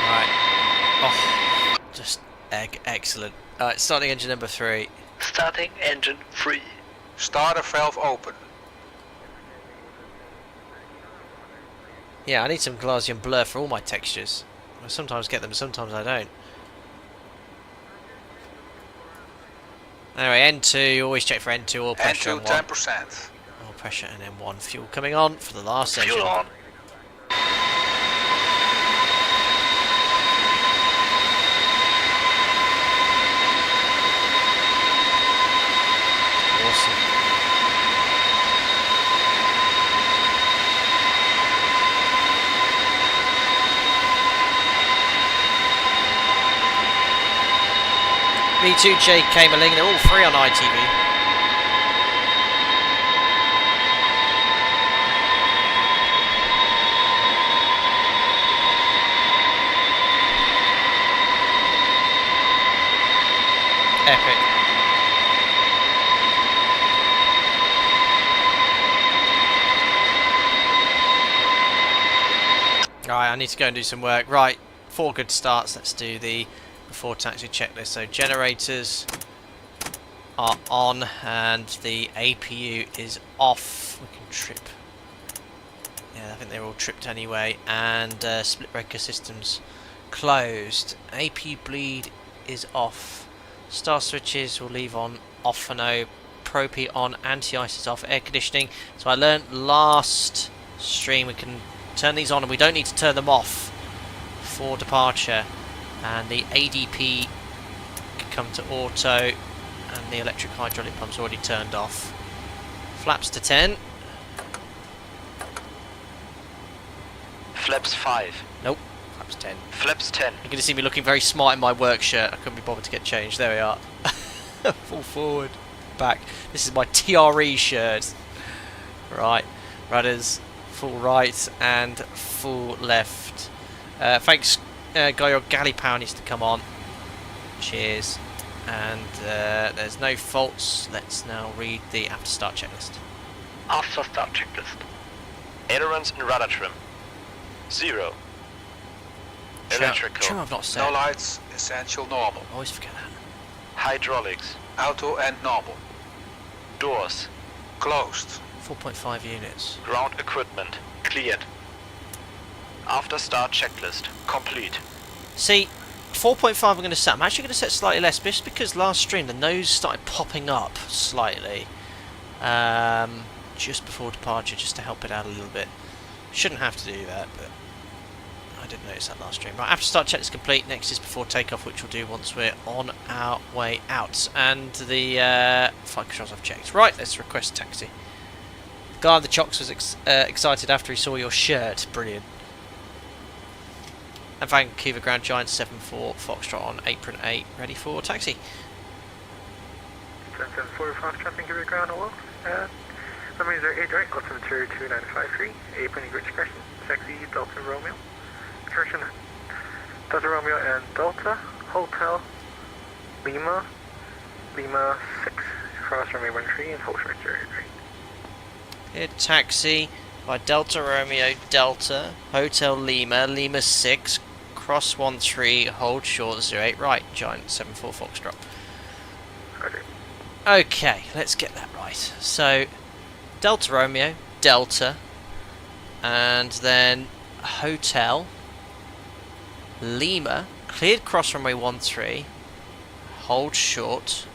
Right. Oh, just excellent. Alright, starting engine number 3. Starting engine 3. Starter valve open. Yeah, I need some Gaussian blur for all my textures. I sometimes get them, sometimes I don't. Anyway, N2, always check for N2, oil pressure N2 and 1. 10%. Oil pressure and then 1. Fuel coming on for the last engine. Fuel on. Awesome. Me too, JK Maling. They're all free on ITV. Epic. Right, I need to go and do some work. Right, 4 good starts. Let's do the before taxi checklist. So generators are on and the APU is off. We can trip. Yeah, I think they're all tripped anyway. And split breaker systems closed. APU bleed is off. Star switches will leave on, off for no. Propy on, anti-ice is off. Air conditioning. So I learnt last stream we can turn these on and we don't need to turn them off for departure. And the ADP come to auto, and the electric hydraulic pump's already turned off. Flaps to 10. Flaps 5. Nope, flaps 10. Flaps 10. You're going to see me looking very smart in my work shirt. I couldn't be bothered to get changed. There we are. Full forward, back. This is my TRE shirt. Right, rudders, full right and full left. Thanks, guy, your galley power needs to come on. Cheers. And there's no faults. Let's now read the after start checklist. After start checklist. Ailerons and rudder trim. 0. Electrical. Trim I've not said. No lights, essential normal. I always forget that. Hydraulics. Auto and normal. Doors. Closed. 4.5 units. Ground equipment. Cleared. After start checklist. Complete. See, 4.5 I'm going to set. I'm actually going to set slightly less, just because last stream the nose started popping up slightly. Just before departure, just to help it out a little bit. Shouldn't have to do that, but I did notice that last stream. Right, after start check is complete. Next is before takeoff, which we'll do once we're on our way out. And the flight controls I've checked. Right, let's request taxi. The guy on the chocks was excited after he saw your shirt. Brilliant. And Vancouver Ground Giant 7-4 Foxtrot on apron 8, ready for taxi. 774 Foxtrot, Vancouver Ground, hello. Runways are 8 right, altimeter 2953, apron English correction, taxi Delta Romeo. Correction, Delta Romeo and Delta, Hotel, Lima, Lima 6, cross runway 13 and hold short 8 right. Here, taxi by Delta Romeo Delta, Hotel Lima, Lima 6, cross 13, hold short 08 right, Giant 74 Foxtrot. Okay. Okay, let's get that right. So, Delta Romeo, Delta, and then Hotel, Lima, cleared cross runway 13, hold short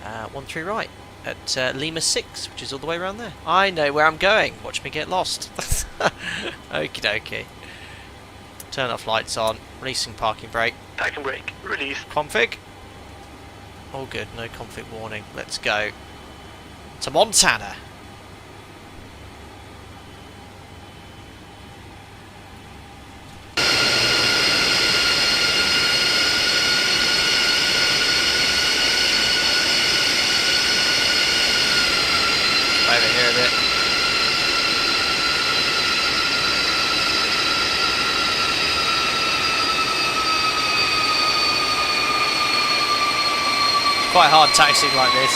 13 right at Lima 6, which is all the way around there. I know where I'm going, watch me get lost. Okie dokie. Turn off lights on, releasing parking brake. Parking brake. Release. Config. All good, no config warning. Let's go to Montana. Over here a bit. It's quite hard taxiing like this.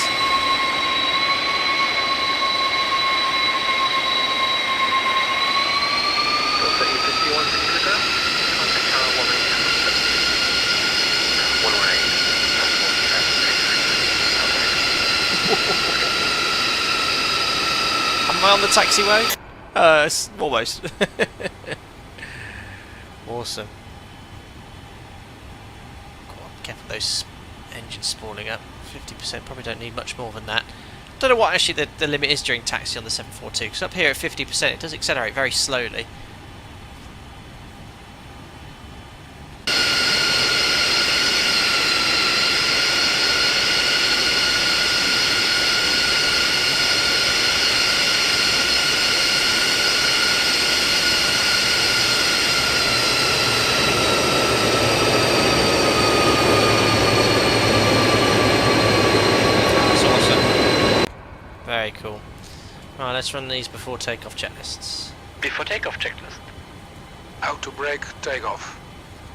Delta 851 Vancouver Ground, contact tower 118. Am I on the taxiway? Almost. Awesome. God, careful those engines spawning up. 50%, probably don't need much more than that. Don't know what actually the limit is during taxi on the 742, because up here at 50% it does accelerate very slowly. Very cool. Right, let's run these before takeoff checklists. Before takeoff checklist. Auto brake takeoff.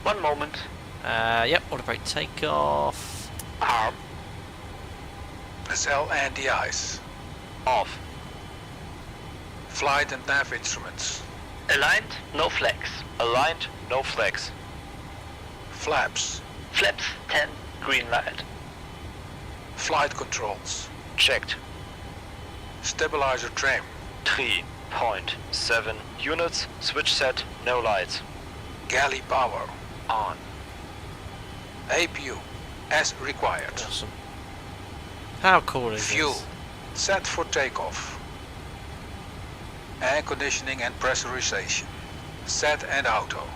1 moment. Yep, auto brake takeoff. Arm. SL and the ice. Off. Flight and nav instruments. Aligned. No flags. Aligned. No flags. Flaps. Flaps 10. Green light. Flight controls. Checked. Stabilizer trim. 3.7 units. Switch set. No lights. Galley power. On. APU. As required. Awesome. How cool is Fuel. this? Set for takeoff. Air conditioning and pressurization. Set and auto.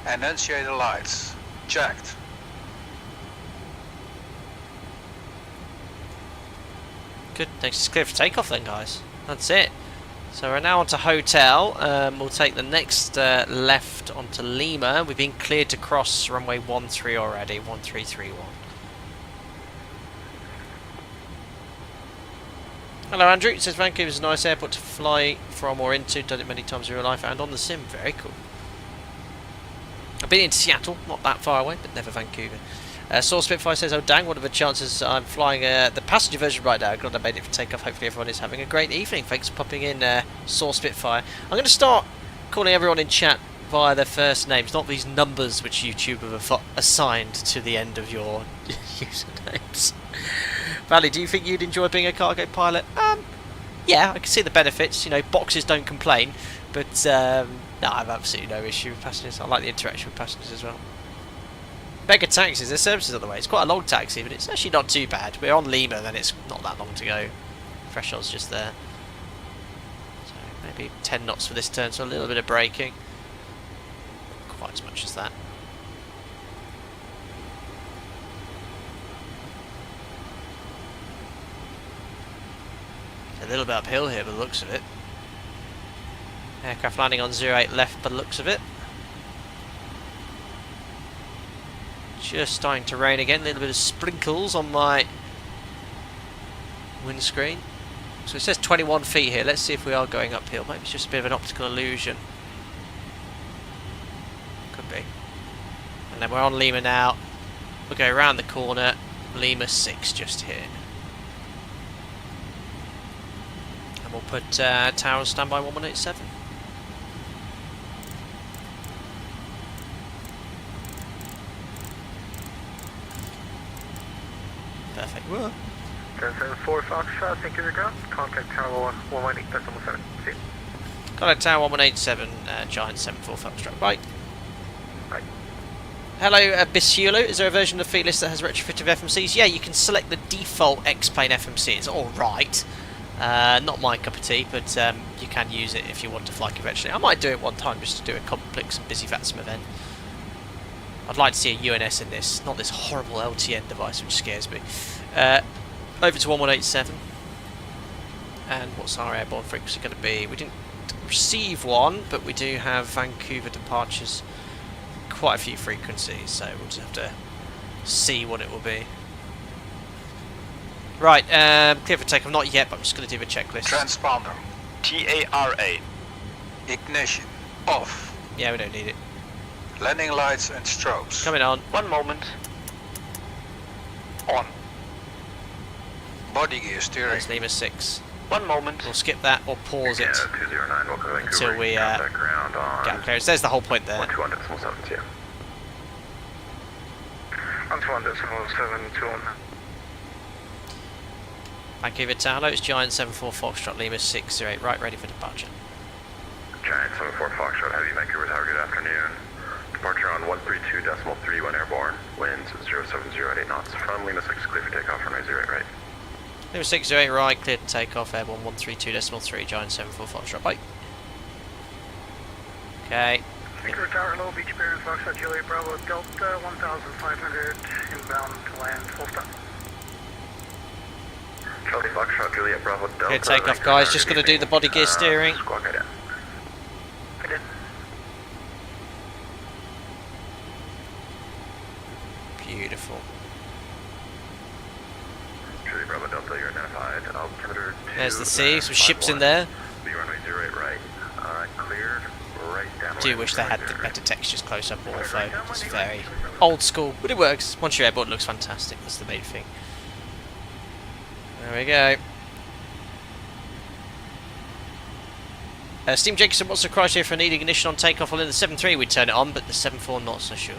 Annunciator lights. Checked. Good. Next is clear for takeoff then, guys. That's it. So we're now onto hotel. We'll take the next left onto Lima. We've been cleared to cross runway 13 already. 1331. Hello Andrew, it says Vancouver's a nice airport to fly from or into, done it many times in real life and on the sim, very cool. I've been into Seattle, not that far away, but never Vancouver. Saw Spitfire says, oh dang, what are the chances I'm flying the passenger version right now, glad I made it for takeoff, hopefully everyone is having a great evening, thanks for popping in Saw Spitfire. I'm going to start calling everyone in chat via their first names, not these numbers which YouTube have assigned to the end of your usernames. Valley, do you think you'd enjoy being a cargo pilot? Yeah, I can see the benefits. You know, boxes don't complain, but no, I have absolutely no issue with passengers. I like the interaction with passengers as well. Beggar taxis, their services on the way. It's quite a long taxi, but it's actually not too bad. We're on Lima, then it's not that long to go. Threshold's just there. So maybe 10 knots for this turn, so a little bit of braking. Not quite as much as that. A little bit uphill here by the looks of it. Aircraft landing on 08 left by the looks of it. Just starting to rain again, a little bit of sprinkles on my windscreen. So it says 21 feet here, let's see if we are going uphill. Maybe it's just a bit of an optical illusion. Could be. And then we're on Lima now. We'll go around the corner, Lima 6 just here. And we'll put tower on standby 1187. Perfect. Whoa. 774 Foxtrot, thank you for ground. Contact tower 118.7. See you. Contact tower 1187, Giant 74 Foxtrot. Right. Bye. Hello, Bisulo. Is there a version of Felis that has retrofitted FMCs? Yeah, you can select the default X-Plane FMC. It's alright. Not my cup of tea, but you can use it if you want to fly conventionally. I might do it one time just to do a complex and busy VATSIM event. I'd like to see a UNS in this, not this horrible LTN device which scares me. Over to 1187. And what's our airborne frequency going to be? We didn't receive one, but we do have Vancouver departures, quite a few frequencies, so we'll just have to see what it will be. Right, clear for takeoff, not yet, but I'm just going to do a checklist. Transponder. TARA. Ignition. Off. Yeah, we don't need it. Landing lights and strobes. Coming on. One moment. On. Body gear steering. There's Lima 6. One moment. We'll skip that or pause it 209, welcome to Vancouver. until we ground on get clearance. There's the whole point there. 121.7, yeah. On 21.7, 219. Vancouver Tower, it's Giant 74 Foxtrot, Lima 608, right, ready for departure. Giant 74 Foxtrot, Heavy Vancouver Tower, good afternoon. Departure on 132.31 airborne, winds 0708 knots. From Lima 6, clear for takeoff, runway 08 right. Lima 608 right, clear to takeoff, airborne 132.3, Giant 74 Foxtrot, bye. Okay. Vancouver Tower, hello, Beach Bear, Foxtrot, Juliet Bravo, Delta 1500, inbound to land, full stop. Charlie Foxtrot, Juliet Bravo, Delta. Clear takeoff, guys, just going to do the body gear steering. Squawk guide in. I did. Beautiful. Juliet Bravo, Delta, you're identified. Altimeter 2. There's the sea, some ships in there. Be runway 08 right. Cleared, right down. I do wish they had the better textures close up also. It's very old school, but it works. Once you're airborne, it looks fantastic. That's the main thing. There we go. Steam Jacobson, what's the criteria for needing ignition on takeoff? Well, in the 7.3 we'd turn it on, but the 7.4 not so sure.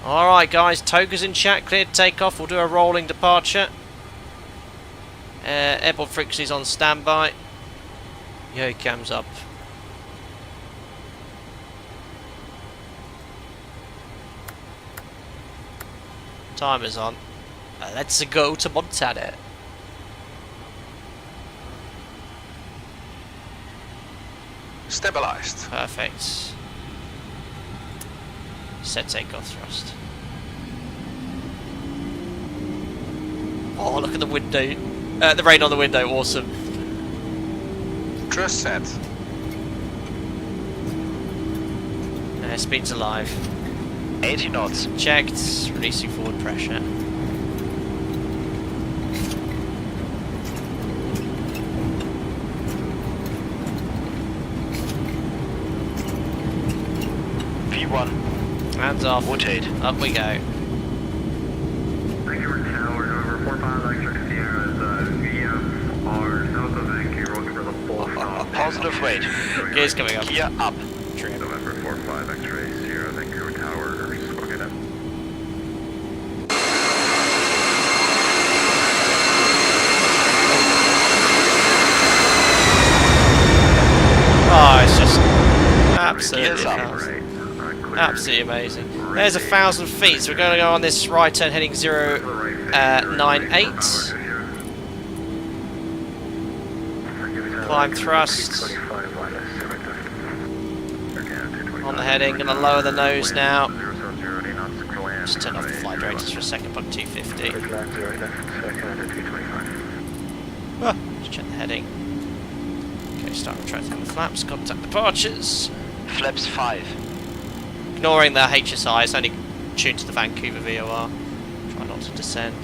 Alright guys, Toga's in chat, cleared takeoff, we'll do a rolling departure. Airborne frequencies on standby. Yo, cams up. Timer's on. Let's go to Montana. Stabilized. Perfect. Set takeoff thrust. Oh, look at the window. The rain on the window, awesome. Thrust set. Speed's alive. 80 knots. Checked, releasing forward pressure. V1. Hands off. Rotate. Up we go. Vancouver Tower, number 45 X-ray Sierra is VFR south of Vancouver, looking for the full stop. Positive rate. Gears coming up. Gear up. Trim. November 45 X-ray Sierra, Vancouver Tower, smoking up. Oh, it's just Gears up. absolutely amazing. There's 1,000 feet, so we're going to go on this right turn heading 098. Climb thrust. On the heading, going to lower the nose now. Just turn off the flight directors for a second, but 250. Just check the heading. Okay, start retracting the flaps, contact departures. Flaps 5. Ignoring the HSI, it's only tuned to the Vancouver VOR. Try not to descend.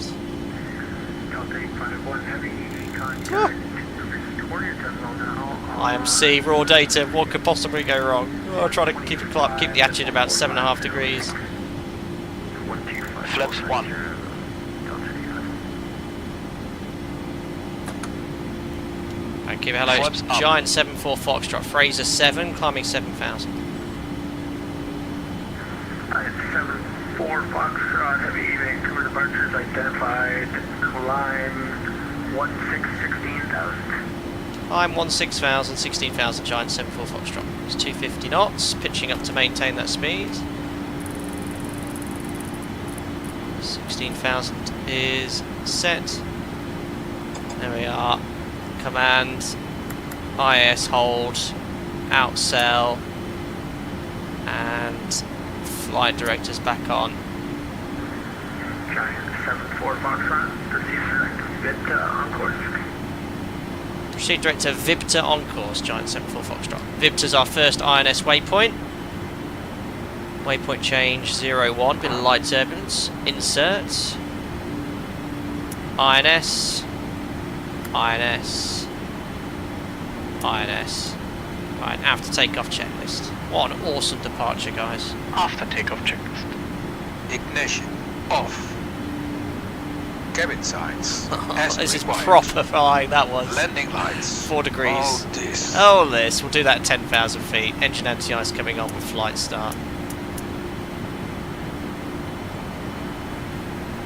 IMC, raw data, what could possibly go wrong? Oh, I'll try to keep it keep the attitude about 7.5 degrees. Flaps 1. Vancouver, hello, Flaps up. Giant 74 Foxtrot, Fraser 7, climbing 7,000. 7-4 Foxtrot, heavy Vancouver departures identified, climb 16,000. I'm 16,000, 16,000, Giant 74 Foxtrot. It's 250 knots, pitching up to maintain that speed. 16,000 is set. There we are. Command, IS hold, outsell, and flight directors back on. Giant 7-4 Foxtrot, proceed director VIPTA on course. Proceed director VIPTA on course, Giant 74 Foxtrot. VIPTA's our first INS waypoint. Waypoint change 01, bit of light turbulence. Insert. INS. INS. INS. Right, after takeoff checklist. What an awesome departure, guys. After takeoff checklist. Ignition off. Cabin signs. As This is required. proper flying, that was. Landing lights. 4 degrees. Oh, this. Oh, this. We'll do that at 10,000 feet. Engine anti-ice coming on with flight start.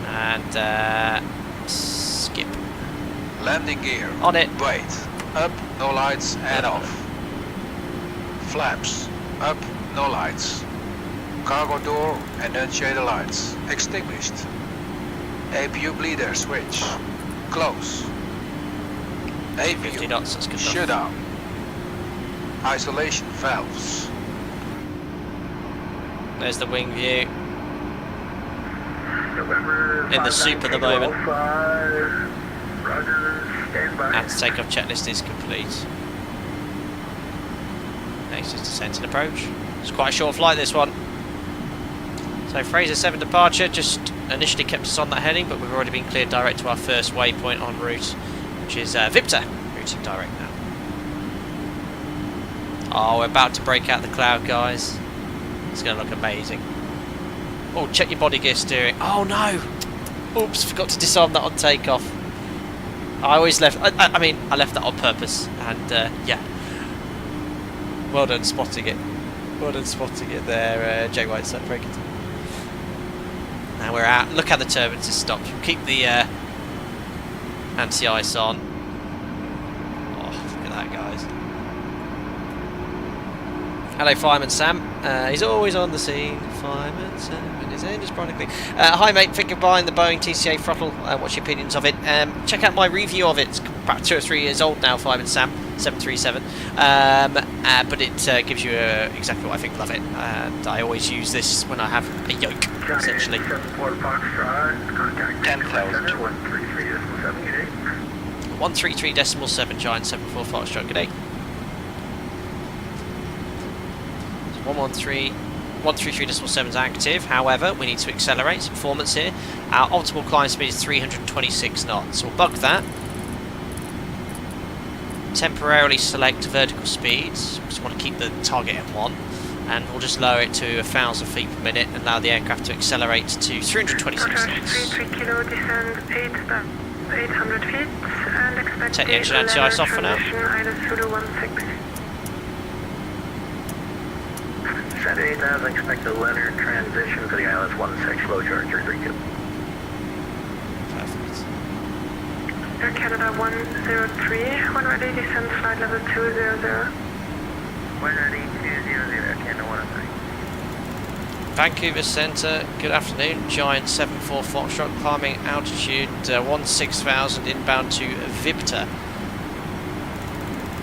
And, skip. Landing gear. On it. Wait. Up, no lights, and off. Flaps. Up, no lights. Cargo door and unshaded lights. Extinguished. APU bleeder switch. Close. 50 APU. knots, that's good enough. Shut down. Isolation valves. There's the wing view. November In the soup at the moment. Roger, stand by. And takeoff checklist is complete. Next is descent and approach. It's quite a short flight, this one. So Fraser 7 departure just initially kept us on that heading, but we've already been cleared direct to our first waypoint en route, which is VIPTA, routing direct now. Oh, we're about to break out the cloud, guys. It's going to look amazing. Oh, check your body gear steering. Oh no! Oops, forgot to disarm that on takeoff. I always left. I mean, I left that on purpose, and yeah. Well done spotting it. Well done spotting it there, Jay Whiteside. Very good. Now we're out. Look how the turbines have stopped. We'll keep the anti-ice on. Oh, look at that, guys. Hello, Fireman Sam. He's always on the scene. Fireman Sam and his end is chronically. Hi, mate. Think of buying the Boeing TCA throttle. What's your opinions of it? Check out my review of it. It's about 2 or 3 years old now, Fireman Sam. 737. But it gives you exactly what I think. Love it. And I always use this when I have a yoke, essentially. 7-4 Foxtrot, contact 10,000. 133.78. 133.7 Giant 74 Foxtrot. Good day. 133.7 is active. However, we need to accelerate some performance here. Our optimal climb speed is 326 knots. So we'll bug that. Temporarily select vertical speeds. We just want to keep the target at 1. And we'll just lower it to 1,000 feet per minute and allow the aircraft to accelerate to 326 knots. 3 kilo, descend 800 feet and expect Take the engine anti-ice off for now. Ida Zulu 16. Set 8000, expect a linear transition for the ILS 16, low charger 32. Perfect. Air Canada 103, when ready, descend flight level 200. When ready, 200, Canada 103. Vancouver Centre, good afternoon. Giant 74 Foxtrot climbing altitude 16,000 inbound to Vipta.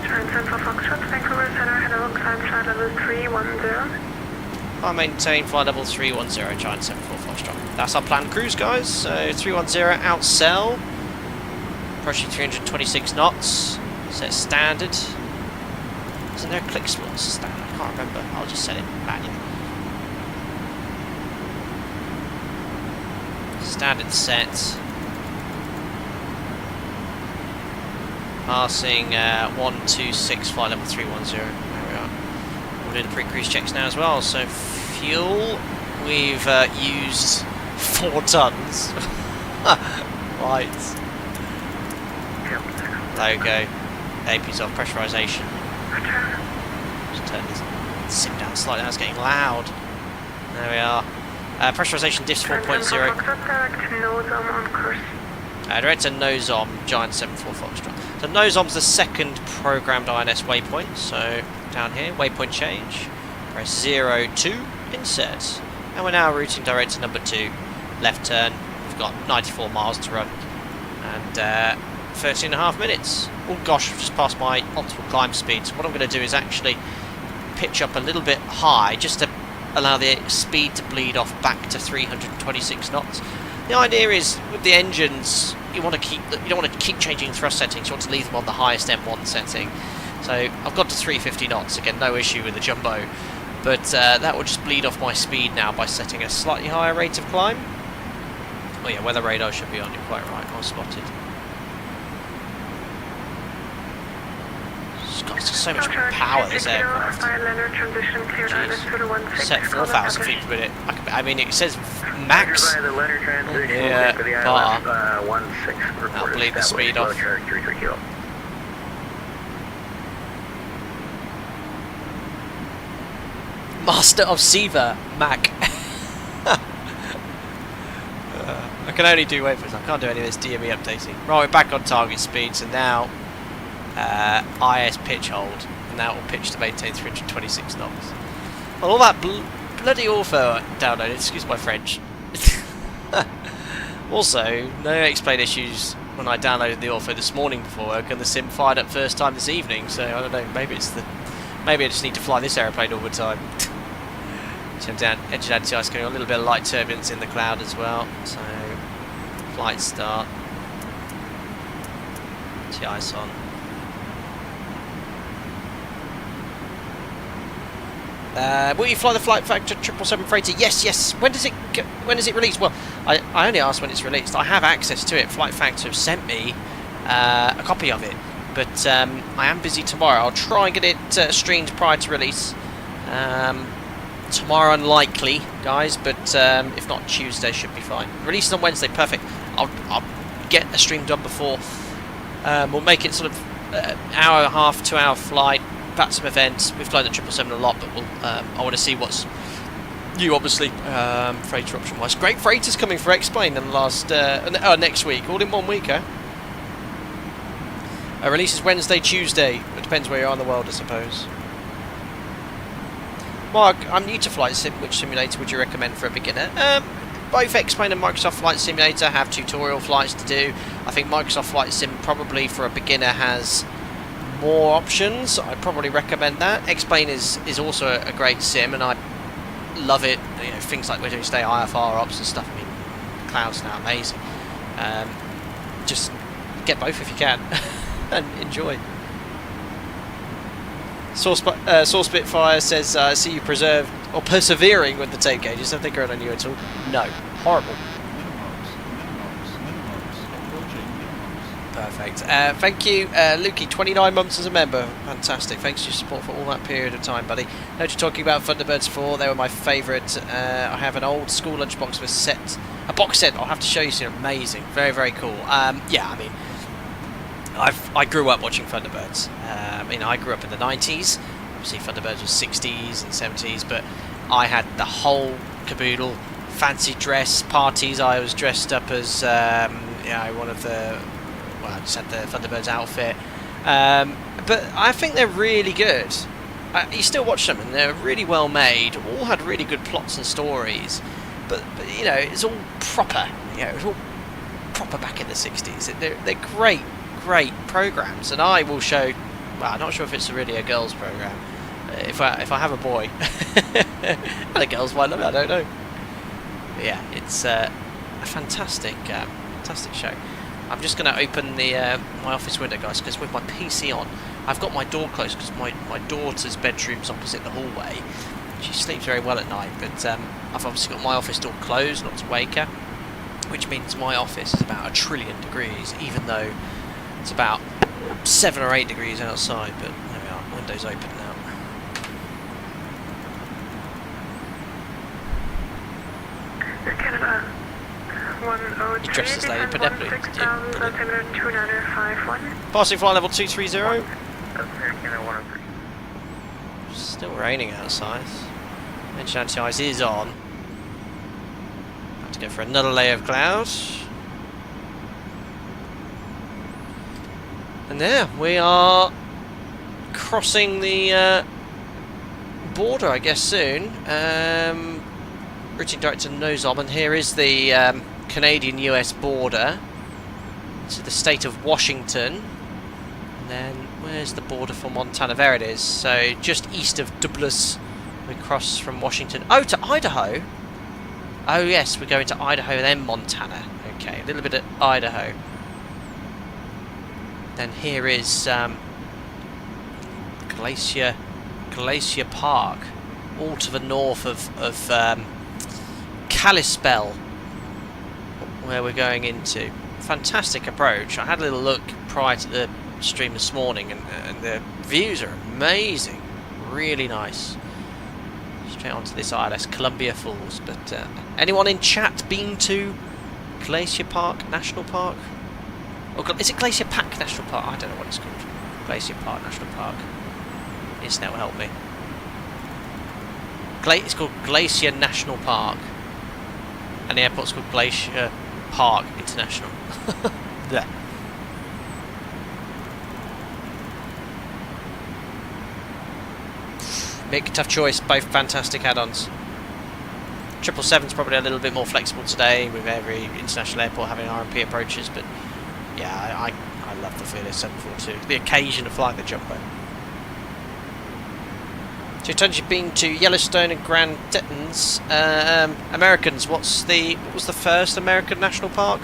Giant 74 Foxtrot, Vancouver Centre, hello, climb flight level 310. I maintain flight level 310, Giant 74 Foxtrot. That's our planned cruise, guys. So 310 outsell, approaching 326 knots. Set standard. Isn't there a click spot standard? I can't remember. I'll just set it manually. Standard set. Passing 126 flight level 310. There we are. We'll do the pre-cruise checks now as well. So fuel, we've used 4 tons. Right. Logo. AP's off. Pressurization. Just turn this sim down slightly. Now it's getting loud. There we are. Pressurization diffs 4.0. Direct to NOZOM, Giant 74 Foxtrot. So NOZOM's the second programmed INS waypoint. So down here, waypoint change. Press 02, insert. And we're now routing direct to number 2. Left turn. We've got 94 miles to run. And 13.5 minutes. Oh gosh, I've just passed my optimal climb speed. So what I'm going to do is actually pitch up a little bit high just to allow the speed to bleed off back to 326 knots. The idea is with the engines, you don't want to keep changing thrust settings. You want to leave them on the highest M1 setting. So I've got to 350 knots again, no issue with the jumbo, but that will just bleed off my speed now by setting a slightly higher rate of climb. Oh yeah, weather radar should be on. You're quite right. Well spotted. It's got so much power, this aircraft. Set 4,000 feet per minute. I mean, it says max. Yeah, bar. That'll bleed the speed off. Master of CYVR, Mac. I can only do wafers. I can't do any of this DME updating. Right, we're back on target speed, so now IS pitch hold, and now it will pitch to maintain 326 knots. Well, all that bloody author downloaded, excuse my French. Also, no explain issues when I downloaded the author this morning before work, and the sim fired up first time this evening. So I don't know. Maybe I just need to fly this aeroplane all the time. So down engine anti-ice going on, a little bit of light turbulence in the cloud as well. So flight start. Anti-ice on. Will you fly the Flight Factor 777 freighter? Yes. When does it release? Well, I only asked when it's released. I have access to it. Flight Factor have sent me a copy of it, but I am busy tomorrow. I'll try and get it streamed prior to release. Tomorrow unlikely, guys, but if not Tuesday should be fine. Released on Wednesday, perfect. I'll get a stream done before. We'll make it sort of hour and a half, 2 hour flight. VATSIM events. We've flown the 777 a lot, but we'll, I want to see what's new, obviously, freighter option wise. Great freighters coming for X-Plane in the last next week, all in 1 week, eh? Release is Wednesday, Tuesday. It depends where you are in the world, I suppose. Mark, I'm new to Flight Sim. Which simulator would you recommend for a beginner? Both X-Plane and Microsoft Flight Simulator have tutorial flights to do. I think Microsoft Flight Sim probably for a beginner has more options. I'd probably recommend that. X-Plane is also a great sim, and I love it. You know, things like we're doing today, IFR ops and stuff. I mean, the cloud's now amazing. Just get both if you can, and enjoy. Source Spitfire says, I see you preserved or persevering with the tape gauges. Have they grown on you at all? No. Horrible. Perfect. Thank you, Lukey, 29 months as a member. Fantastic. Thanks for your support for all that period of time, buddy. Know what you're talking about Thunderbirds 4. They were my favourite. I have an old school lunchbox with a box set. I'll have to show you soon. Amazing. Very, very cool. Yeah, I mean, I grew up watching Thunderbirds. I mean, I grew up in the 90s. Obviously, Thunderbirds was 60s and 70s, but I had the whole caboodle. Fancy dress parties. I was dressed up as one of the... Well, I just had the Thunderbirds outfit. But I think they're really good. You still watch them, and they're really well made. All had really good plots and stories. But you know, it's all proper. You know, it was all proper back in the 60s. They're great programs, and I will show. Well, I'm not sure if it's really a girls' program. If I have a boy, and a girls might love it, I don't know. But yeah, it's a fantastic show. I'm just going to open the my office window, guys, because with my PC on, I've got my door closed because my daughter's bedroom's opposite the hallway. She sleeps very well at night, but I've obviously got my office door closed, not to wake her, which means my office is about 1 trillion degrees, even though it's about 7 or 8 degrees outside. But there we are, window's open now. Canada. You dressed as Lady Penelope. Passing flight level 230. Still raining outside. Engine anti-ice is on. Have to go for another layer of clouds. And there we are, crossing the border, I guess, soon. Routing director Nozom, and here is the Canadian-US border to the state of Washington. And then where's the border for Montana? There it is. So just east of Douglas, we cross from Washington. Oh, to Idaho. Oh yes, we're going to Idaho and then Montana. Okay, a little bit of Idaho. Then here is Glacier Park, all to the north of Kalispell, where we're going into. Fantastic approach. I had a little look prior to the stream this morning, and the views are amazing, really nice. Straight onto this ILS, Columbia Falls. But anyone in chat been to Glacier Park National Park? Or is it Glacier Park National Park? I don't know what it's called. Glacier Park National Park. Internet will help me. It's called Glacier National Park, and the airport's called Glacier Park International. There. Mick, tough choice. Both fantastic add-ons. 777's probably a little bit more flexible today, with every international airport having RMP approaches, but yeah, I love the Felis 742. The occasion of flying the jumbo. So you've been to Yellowstone and Grand Tetons. Americans, what was the first American national park?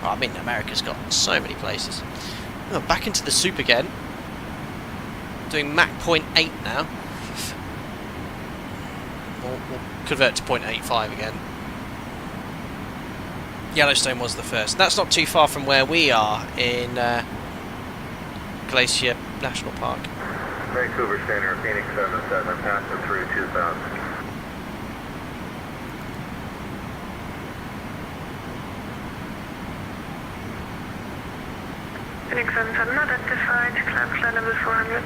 Oh, I mean, America's got so many places. Oh, back into the soup again. Doing Mach 0.8 now. We'll convert to 0.85 again. Yellowstone was the first. That's not too far from where we are in Glacier National Park. Vancouver Center, Phoenix 77, passing through 2000. Phoenix 77, identified, climb flight level 400.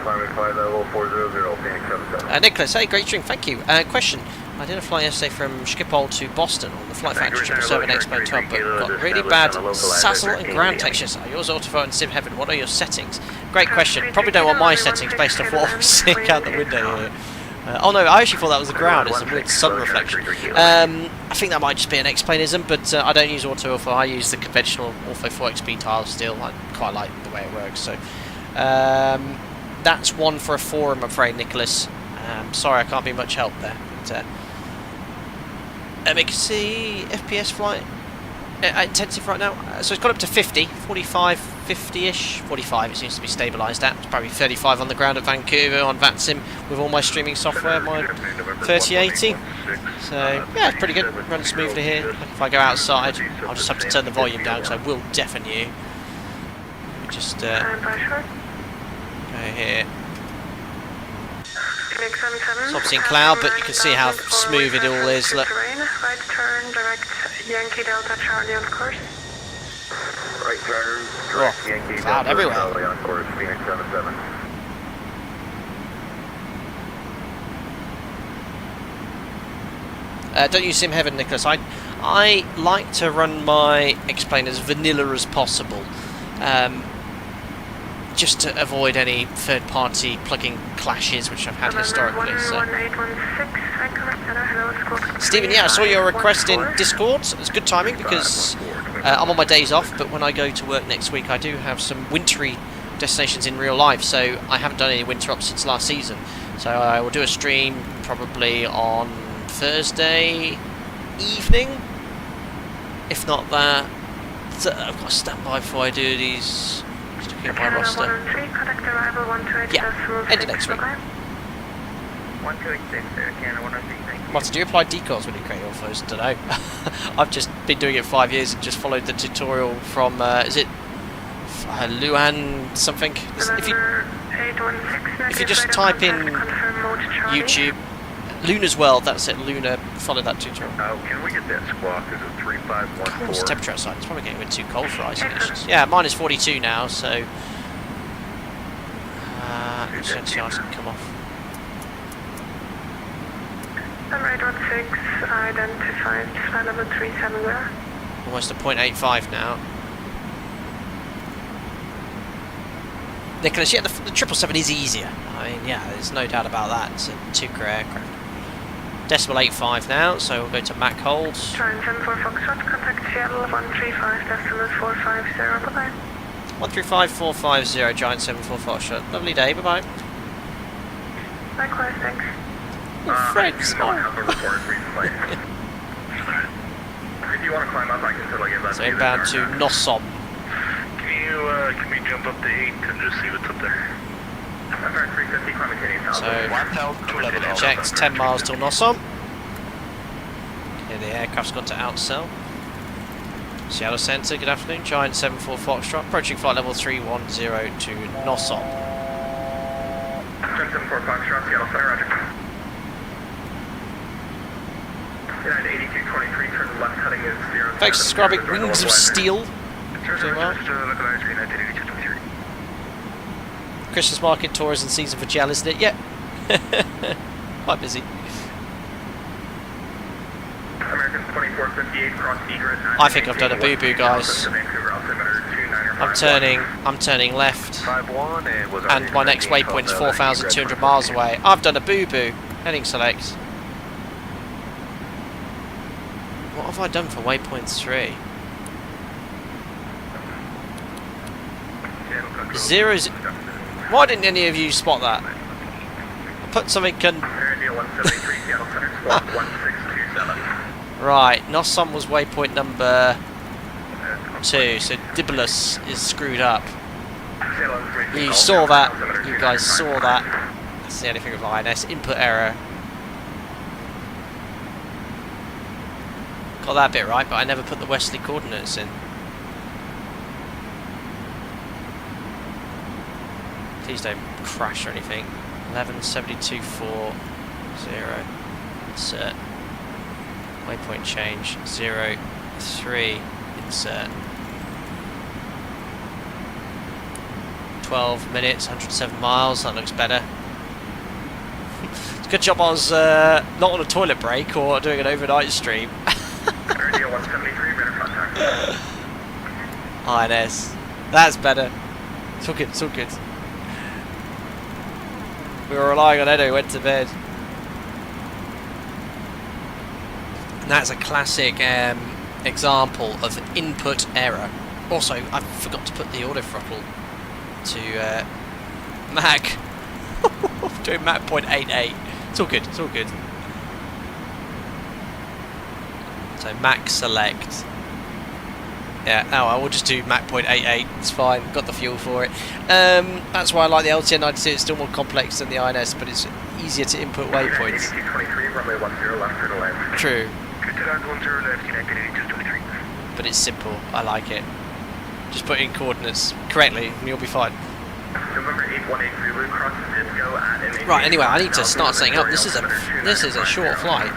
Climbing flight level 400, Phoenix 77. Nicholas, hey, great stream, thank you. Question. I did a flight yesterday from Schiphol to Boston on the Flight Factor 777 Expo 12, but got really bad saddle and ground textures. Are yours autophone and sim heaven? What are your settings? Great question. Probably don't want my settings based off what I'm seeing out the window here. Oh no, I actually thought that was the ground. It's a weird sun reflection. I think that might just be an explainism, but I don't use auto-ortho. I use the conventional Ortho 4XP tile still. I quite like the way it works. So that's one for a 4, I'm afraid, Nicholas. Sorry, I can't be much help there. But, You can see FPS flight intensive right now. So it's got up to 50, 45, 50-ish. 45 it seems to be stabilised at. It's probably 35 on the ground at Vancouver on VATSIM with all my streaming software, my 3080. So yeah, it's pretty good. Runs smoothly here. If I go outside, I'll just have to turn the volume down because I will deafen you. Just go here. It's obviously in cloud, but you can see how smooth it all is. Look. Right turn, direct Yankee Delta Charlie on course. Right turn, direct Yankee Cloud Delta everywhere. Charlie on course, Phoenix 77. Don't use Sim Heaven, Nicholas. I like to run my X-Plane as vanilla as possible. Just to avoid any third-party plugin clashes, which I've had historically. So. Stephen, yeah, I saw your request in Discord. It's good timing because I'm on my days off, but when I go to work next week, I do have some wintry destinations in real life, so I haven't done any winter ops since last season. So I will do a stream probably on Thursday evening. If not that, I've got to stand by before I do these. My roster. Yeah, end of next week. Martin, do you apply decals when you create your first? Don't know. I've just been doing it 5 years and just followed the tutorial from, is it Luan something? If you just type in YouTube, Luna's World, that's it, Luna, follow that tutorial. Can we get that squawk? Is it 3514? What's the temperature outside? It's probably getting a bit too cold for ice conditions. Yeah, minus 42 now, so... Essentially ice can come off. Alright, 16, identified, flight level 370. Almost a 0.85 now. Nicholas, yeah, the 777 is easier. I mean, yeah, there's no doubt about that. It's a two-career aircraft. Decimal 85 now, so we'll go to Mac hold. Giant 74 Foxtrot, contact Seattle 135, decimal 450, bye-bye. 135450, Giant 74 Foxtrot. Lovely day, bye-bye. Likewise, thanks. Oh, Fred, smile. If you want to climb up, I can totally get that. So inbound to Nossom. Can we jump up to 8 and just see what's up there? So, 1,211. checks 10 miles till Nossom. Here the aircraft's gone to outsell. Seattle Centre, good afternoon. Giant 74 Foxtrot, approaching flight level 310 to Nossom. Giant 74 Foxtrot, Seattle Center, roger. United 8223, turn left heading is 0. Thanks for subscribing, Wings of Steel. Doing well. Christmas market tour is in season for Gel, isn't it? Yeah. Quite busy. American 2458 cross egret. I think I've done a boo-boo, guys. I'm turning left, and my next waypoint is 4,200 miles away. I've done a boo-boo. Heading select. What have I done for waypoint 3? Zeros. Why didn't any of you spot that? I put something Right, Nossom was waypoint number 2, so Dibulus is screwed up. You saw that, you guys saw that. That's the only thing with INS, input error. Got that bit right, but I never put the westerly coordinates in. Please don't crash or anything. 117240. Insert. Waypoint change. 03. Insert. 12 minutes, 107 miles. That looks better. It's a good job I was not on a toilet break or doing an overnight stream. INS. That's better. It's all good, it's all good. We were relying on Edo, went to bed. And that's a classic example of input error. Also, I forgot to put the auto throttle to Mach. Doing Mach 0.88. It's all good, it's all good. So Mac select. Yeah, oh, I will just do Mach 0.88, it's fine, got the fuel for it. That's why I like the LTN 92, it's still more complex than the INS, but it's easier to input waypoints. 23, runway 10 left for the land. True. 2910 left, United 8223. But it's simple, I like it. Just put in coordinates correctly and you'll be fine. November 818 Zulu crosses Disco at an Right, anyway, I need to start setting up. This is a short flight.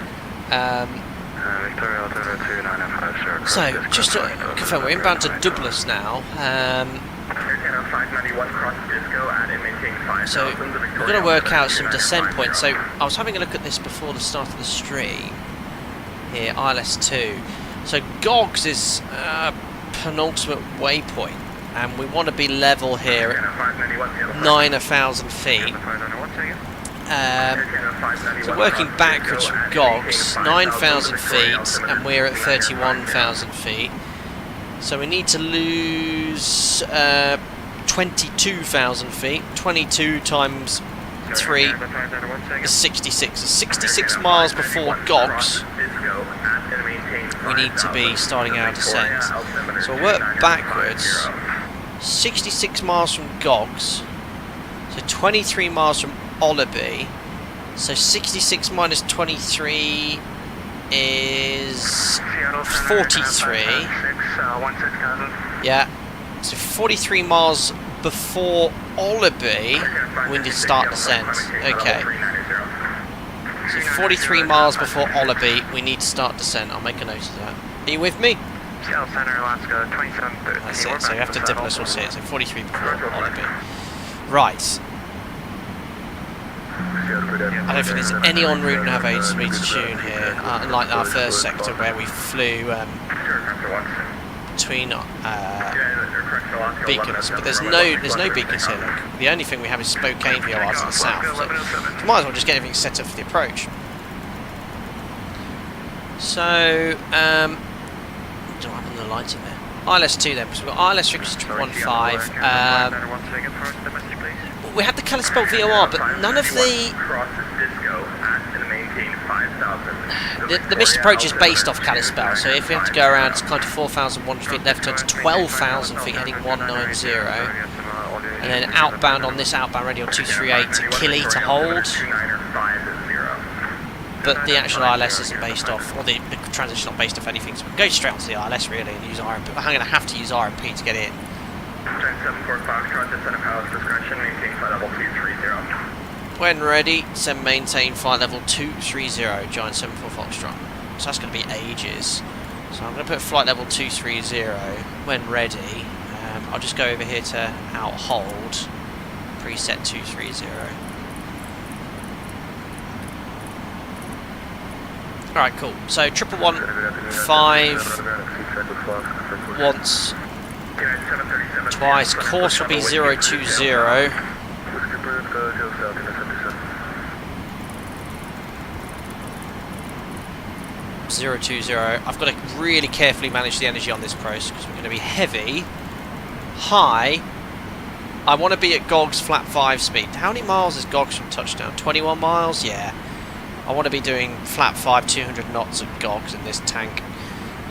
Victoria Altimeter 2905, sir. So, just to confirm, we're inbound to Douglas now. So, we're going to work out some descent points. So, I was having a look at this before the start of the stream. Here, ILS2. So, GOGS is penultimate waypoint. And we want to be level here at 9,000 feet. So working backwards from GOGS, 9,000 feet, and we're at 31,000 feet. So we need to lose 22,000 feet. 22 times 3 is 66. So 66 miles before GOGS, we need to be starting our descent. So we'll work backwards. 66 miles from GOGS, so 23 miles from Oliby. So 66 minus 23 is 43. Yeah. So 43 miles before Oliby, we need to start descent. Okay. So 43 miles before Oliby, we need to start descent. I'll make a note of that. Are you with me? That's it, so you have to dip us, we'll see it. So 43 before Oliby. Right. I don't think there's any en route navigation for me to tune here, unlike our first sector where we flew between beacons. But there's no beacons here. Look. The only thing we have is Spokane VORs in the south. So we might as well just get everything set up for the approach. So, do I have on the lighting there? ILS2 then, because we've got ILS 315. We had the Kalispell VOR, but none of the missed approach is based off Kalispell, so if we have to go around, it's kind of 4,100 feet left turn to 12,000 feet heading 190, and then outbound on this outbound radio 238 to Killy to hold. But the actual ILS isn't based off, or the transition not based off anything, so we can go straight onto the ILS really and use RMP. I'm going to have to use RMP to get in. When ready, send maintain flight level 230, Giant 74 Foxtrot. So that's going to be ages. So I'm going to put flight level 230 when ready. I'll just go over here to out hold, preset 230. Alright, cool. So 115 once, twice. Course will be 020. 020. I've got to really carefully manage the energy on this approach because we're going to be heavy, high. I want to be at GOGS flat 5 speed. How many miles is GOGS from touchdown? 21 miles? Yeah. I want to be doing flat 5, 200 knots at GOGS in this tank.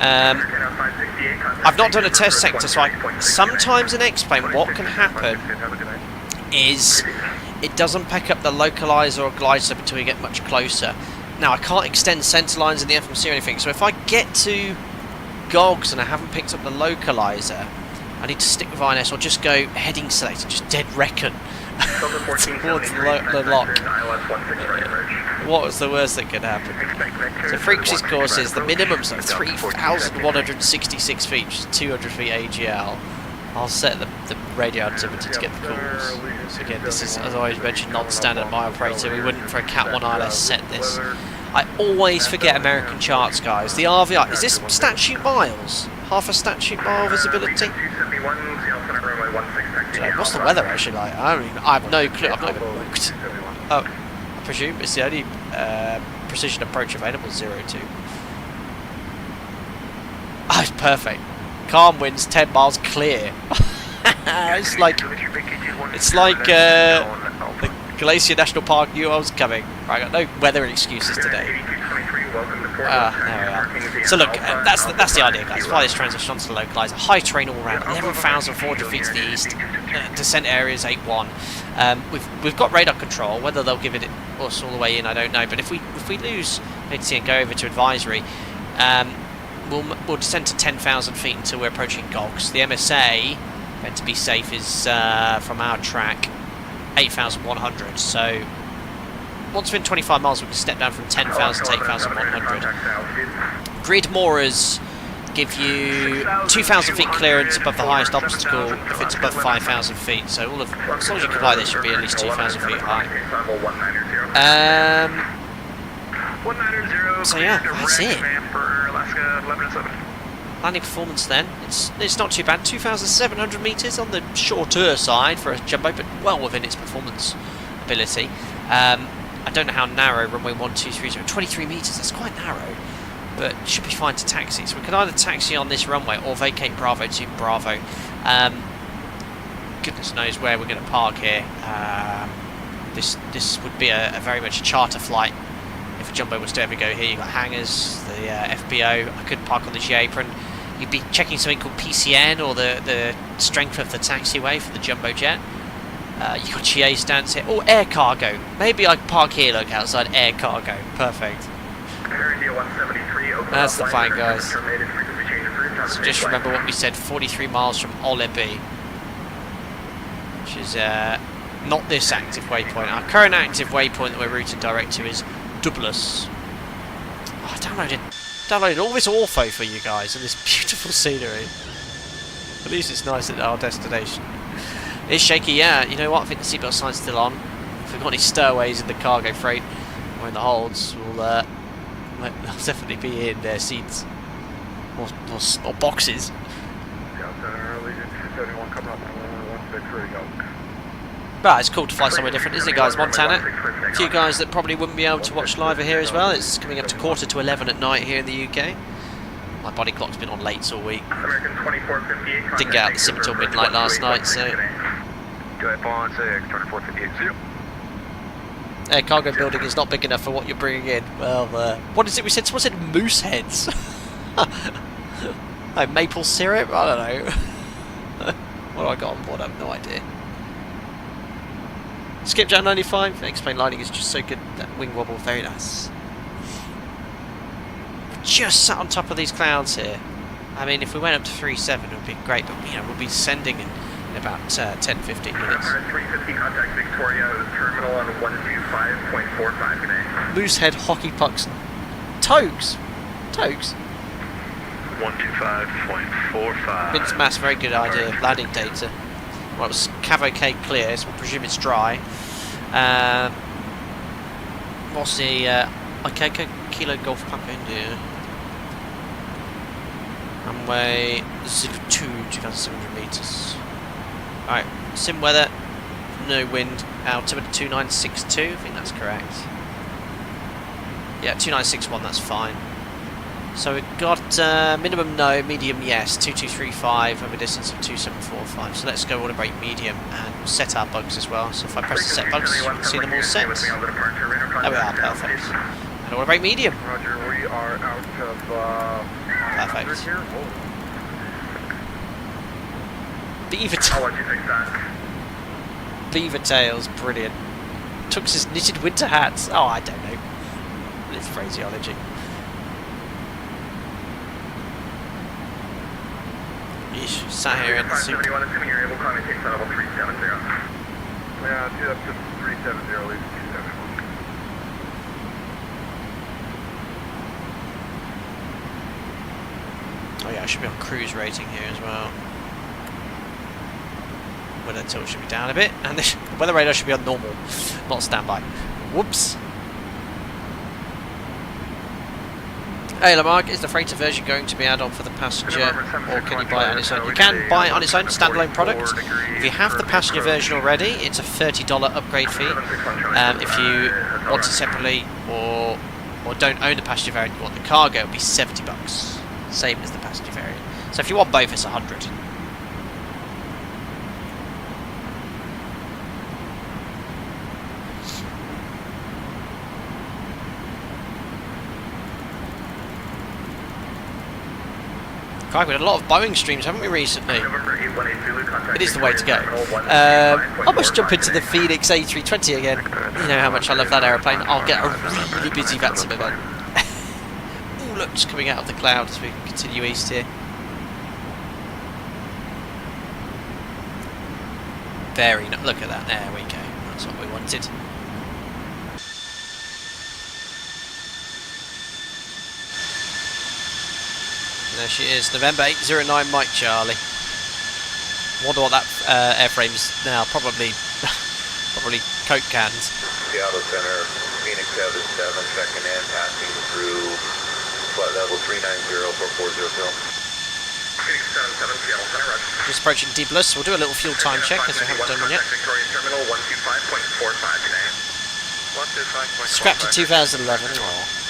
I've not done a test sector, so sometimes in X-Plane what can happen is it doesn't pick up the localizer or glider until you get much closer. Now I can't extend centre lines in the FMC or anything, so if I get to GOGS and I haven't picked up the localizer, I need to stick with INS or just go heading select and just dead reckon towards the lock. What was the worst that could happen? So frequencies course is the minimum's of 3,166 feet, which is 200 feet AGL. I'll set the radio altimeter to get the calls. So again, this is, as I always mentioned, non-standard by operator. We wouldn't for a Cat 1 ILS set this. I always forget American charts, guys. The RVI, is this statute miles? Half a statute mile visibility? What's the weather actually like? I have no clue. I've not even looked. Oh, I presume it's the only precision approach available, 02. Oh, it's perfect. Calm winds, 10 miles clear. it's like the Glacier National Park knew I was coming. Right, I got no weather excuses today. There we are. So look, that's the idea, guys. Fly this transition onto the localizer. High terrain all around, 11,400 feet to the east. Descent area is 8-1. We've got radar control. Whether they'll give it us all the way in, I don't know. But if we lose ATC and go over to advisory, we'll descend to 10,000 feet until we're approaching Gogs. The MSA, meant to be safe, is from our track 8,100. So once we're in 25 miles, we can step down from 10,000 to 8,100. Grid moorers give you 2,000 feet clearance above the highest obstacle if it's above 5,000 feet. So as long as you comply, this should be at least 2,000 feet high. So yeah, that's it. Landing performance then, it's not too bad. 2,700 meters on the shorter side for a jumbo, but well within its performance ability. I don't know how narrow runway 1230, 23 meters, that's quite narrow, but it should be fine to taxi. So we can either taxi on this runway or vacate Bravo to Bravo. Goodness knows where we're going to park here. This would be a very much a charter flight if a jumbo was to ever go here. You've got hangars, the FBO. I could park on the G apron. You'd be checking something called PCN, or the strength of the taxiway for the jumbo jet. You've got GA stands here. Oh, air cargo. Maybe I can park here, look, outside air cargo. Perfect. That's the plan, guys. So just remember what we said, 43 miles from Olebi, which is not this active waypoint. Our current active waypoint that we're routing direct to is Douglas. Oh, I downloaded all this ortho for you guys and this beautiful scenery. At least it's nice at our destination. It's shaky, yeah. You know what? I think the seatbelt sign's still on. If we've got any stowaways in the cargo freight or in the holds, they'll definitely be in their seats or boxes. But it's cool to fly somewhere different, isn't it, guys? Montana. A few guys that probably wouldn't be able to watch live are here as well. It's coming up to 11:15 at night here in the UK. My body clock's been on late all week. Didn't get out the sim till midnight last night, so. Air cargo building is not big enough for what you're bringing in. Well, what is it we said? Someone said moose heads. Like maple syrup? I don't know. What do I got on board? I have no idea. Skipjack 95. Explain lighting is just so good. That wing wobble, very nice. Just sat on top of these clouds here. I mean, if we went up to 3.7 it would be great, but you know, we'll be descending in about 10-15 minutes. 350 contact Victoria, terminal on 125.45 today. Moosehead hockey pucks. Togues. 125.45. Vince Mass, very good idea. Landing data. Well, it was Cavalcade clear, so we'll presume it's dry. What's the okay, Kilo Golf Papa India? Runway 02, 2,700 meters. Alright, sim weather, no wind, altimeter 2962, I think that's correct. Yeah, 2961, that's fine. So we've got minimum no, medium yes, 2235 over a distance of 2745. So let's go auto brake medium and we'll set our bugs as well. So if I press the set bugs, you can see them all set. There we are, perfect. And auto brake medium. Roger, we are out of perfect. here. Beaver I'll let you take that. Beaver tails, brilliant. Tux's knitted winter hats. Oh, I don't know. It's phraseology. Yeesh, sat here in the soup. 571, assuming you're able to contact level 370. Yeah, do up to 370, leave 271. Oh yeah, I should be on cruise rating here as well. Weather tilt should be down a bit, and the weather radar should be on normal, not standby. Whoops. Hey Lamarck, is the freighter version going to be add-on for the passenger, or can you buy it on its own? You can buy it on its own, standalone product. If you have the passenger version already, it's a $30 upgrade fee. If you want it separately, or don't own the passenger variant, you want the cargo, it'll be $70. Same as the passenger variant. So if you want both, it's 100. God, we had a lot of Boeing streams, haven't we, recently? November 818 Zulu, contact It is the way to go. Terminal 125.45 I must jump into the Phoenix A320 again. You know how much I love that aeroplane. I'll get a really busy VATSIM event. Ooh, look, just coming out of the clouds as we continue east here. Very nice. Look at that. There we go. That's what we wanted. There she is, November 809 Mike Charlie. Wonder what that airframe's now. Probably Coke cans. Seattle Center, Phoenix 77, checking in, passing through flight level 390 for 400. Phoenix 77, Seattle Center, roger. Just approaching Deebless. We'll do a little fuel time check as we haven't done one yet. Victoria Terminal 125.45 today. 125.45. Scrapped to 2011. Oh.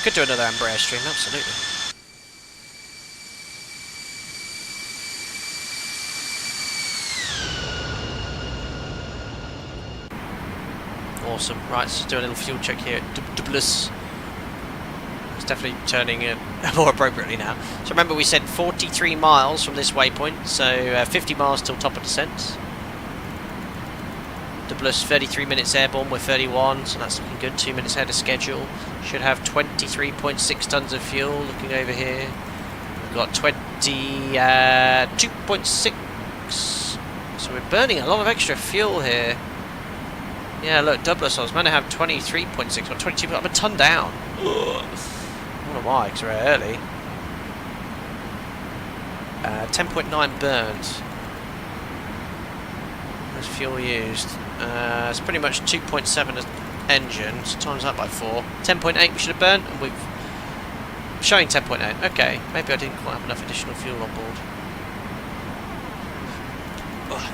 Could do another Amber Airstream, absolutely. Awesome. Right, let's do a little fuel check here at Deebless. It's definitely turning more appropriately now. So remember we said 43 miles from this waypoint, so 50 miles till top of descent. Deebless 33 minutes airborne, we're 31, so that's looking good. 2 minutes ahead of schedule. Should have 23.6 tons of fuel. Looking over here, we've got 2.6. So we're burning a lot of extra fuel here. Yeah, look, Deebless, I was meant to have 23.6 or 22, but I'm a ton down. Ugh. I don't know why, because we're early. 10.9 burned. That's fuel used. It's pretty much 2.7 as engine, so times that by 4. 10.8 we should have burnt, and we've showing 10.8. Okay, maybe I didn't quite have enough additional fuel on board. Ugh.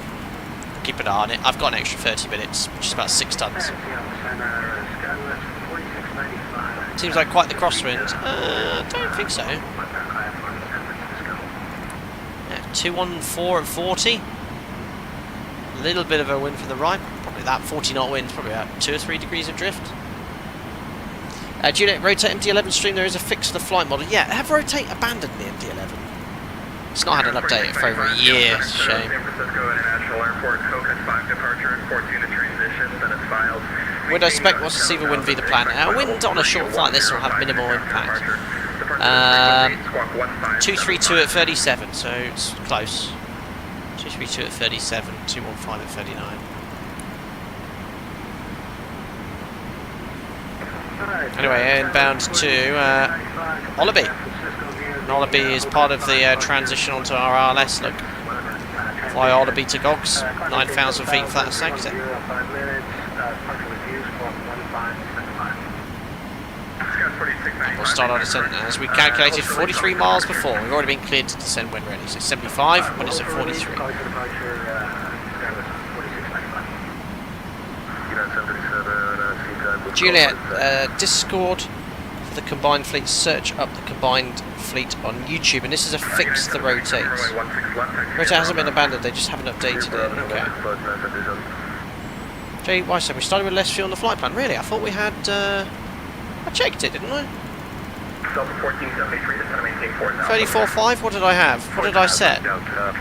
Keep an eye on it. I've got an extra 30 minutes, which is about 6 tons. Seems like quite the crosswind. Don't think so. Yeah, 214 at 40. A little bit of a wind from the right. Probably that 40 knot wind. Probably about 2 or 3 degrees of drift. Juliet, rotate MD-11 stream. There is a fix for the flight model. Yeah, have rotate abandoned the MD-11? It's not had an update for over a year. Shame. San Francisco International Airport, Coconut 5 departure and 14 to transition, then it's filed. Window spec, what's the receiver wind v the plan? Wind on a short flight, this will have minimal impact. 232 at 37, so it's close. 232 at 37, 215 at 39. Anyway, inbound to Wallaby. Wallaby is part of the transition onto our RLS. Look, fly Wallaby to Gogs, 9,000 feet flat exit. We'll start our descent as we calculated 43 miles before. We've already been cleared to descend when ready. So 75 when it's at 43. Juliet, Discord for the combined fleet. Search up the combined fleet on YouTube, and this is a fix the rotate. Rotate hasn't been abandoned, they just haven't updated it. Okay. Jay, why so? We started with less fuel on the flight plan. Really? I thought we had. I checked it, didn't I? 34.5? What did I have? What did I set?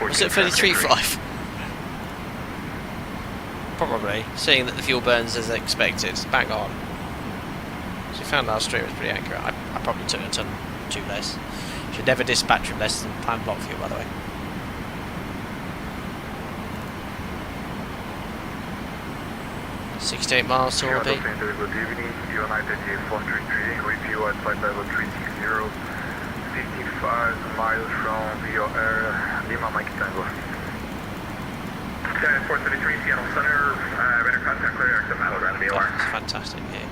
Was it 33.5? Probably, seeing that the fuel burns as expected. Bang on. So we found last stream was pretty accurate. I probably took a ton too less. Should never dispatch with less than planned block fuel, by the way. $68 miles to Wallaby. Good evening, United J433, review at flight level 360, 55 miles from VOR, Lima Mike Tango. 433, Seattle Center, radar contact clear, exit battle ground VOR. It's fantastic here.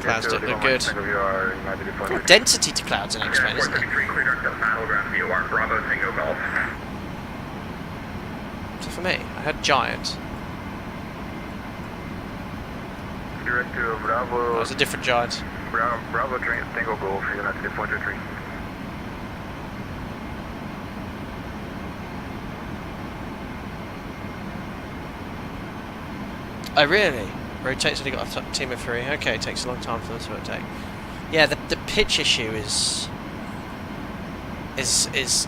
Clouds don't look good. Real density to clouds in X-Plane, isn't it? 433, clear exit battle ground VOR, Bravo Tango Golf. So for me, I had Giant. Direct to Bravo. That was a different Giant. Bravo Tango Golf, United 433. Oh, Oh really? Rotate's only got a team of 3. Okay, it takes a long time for them to rotate. Yeah, the pitch issue is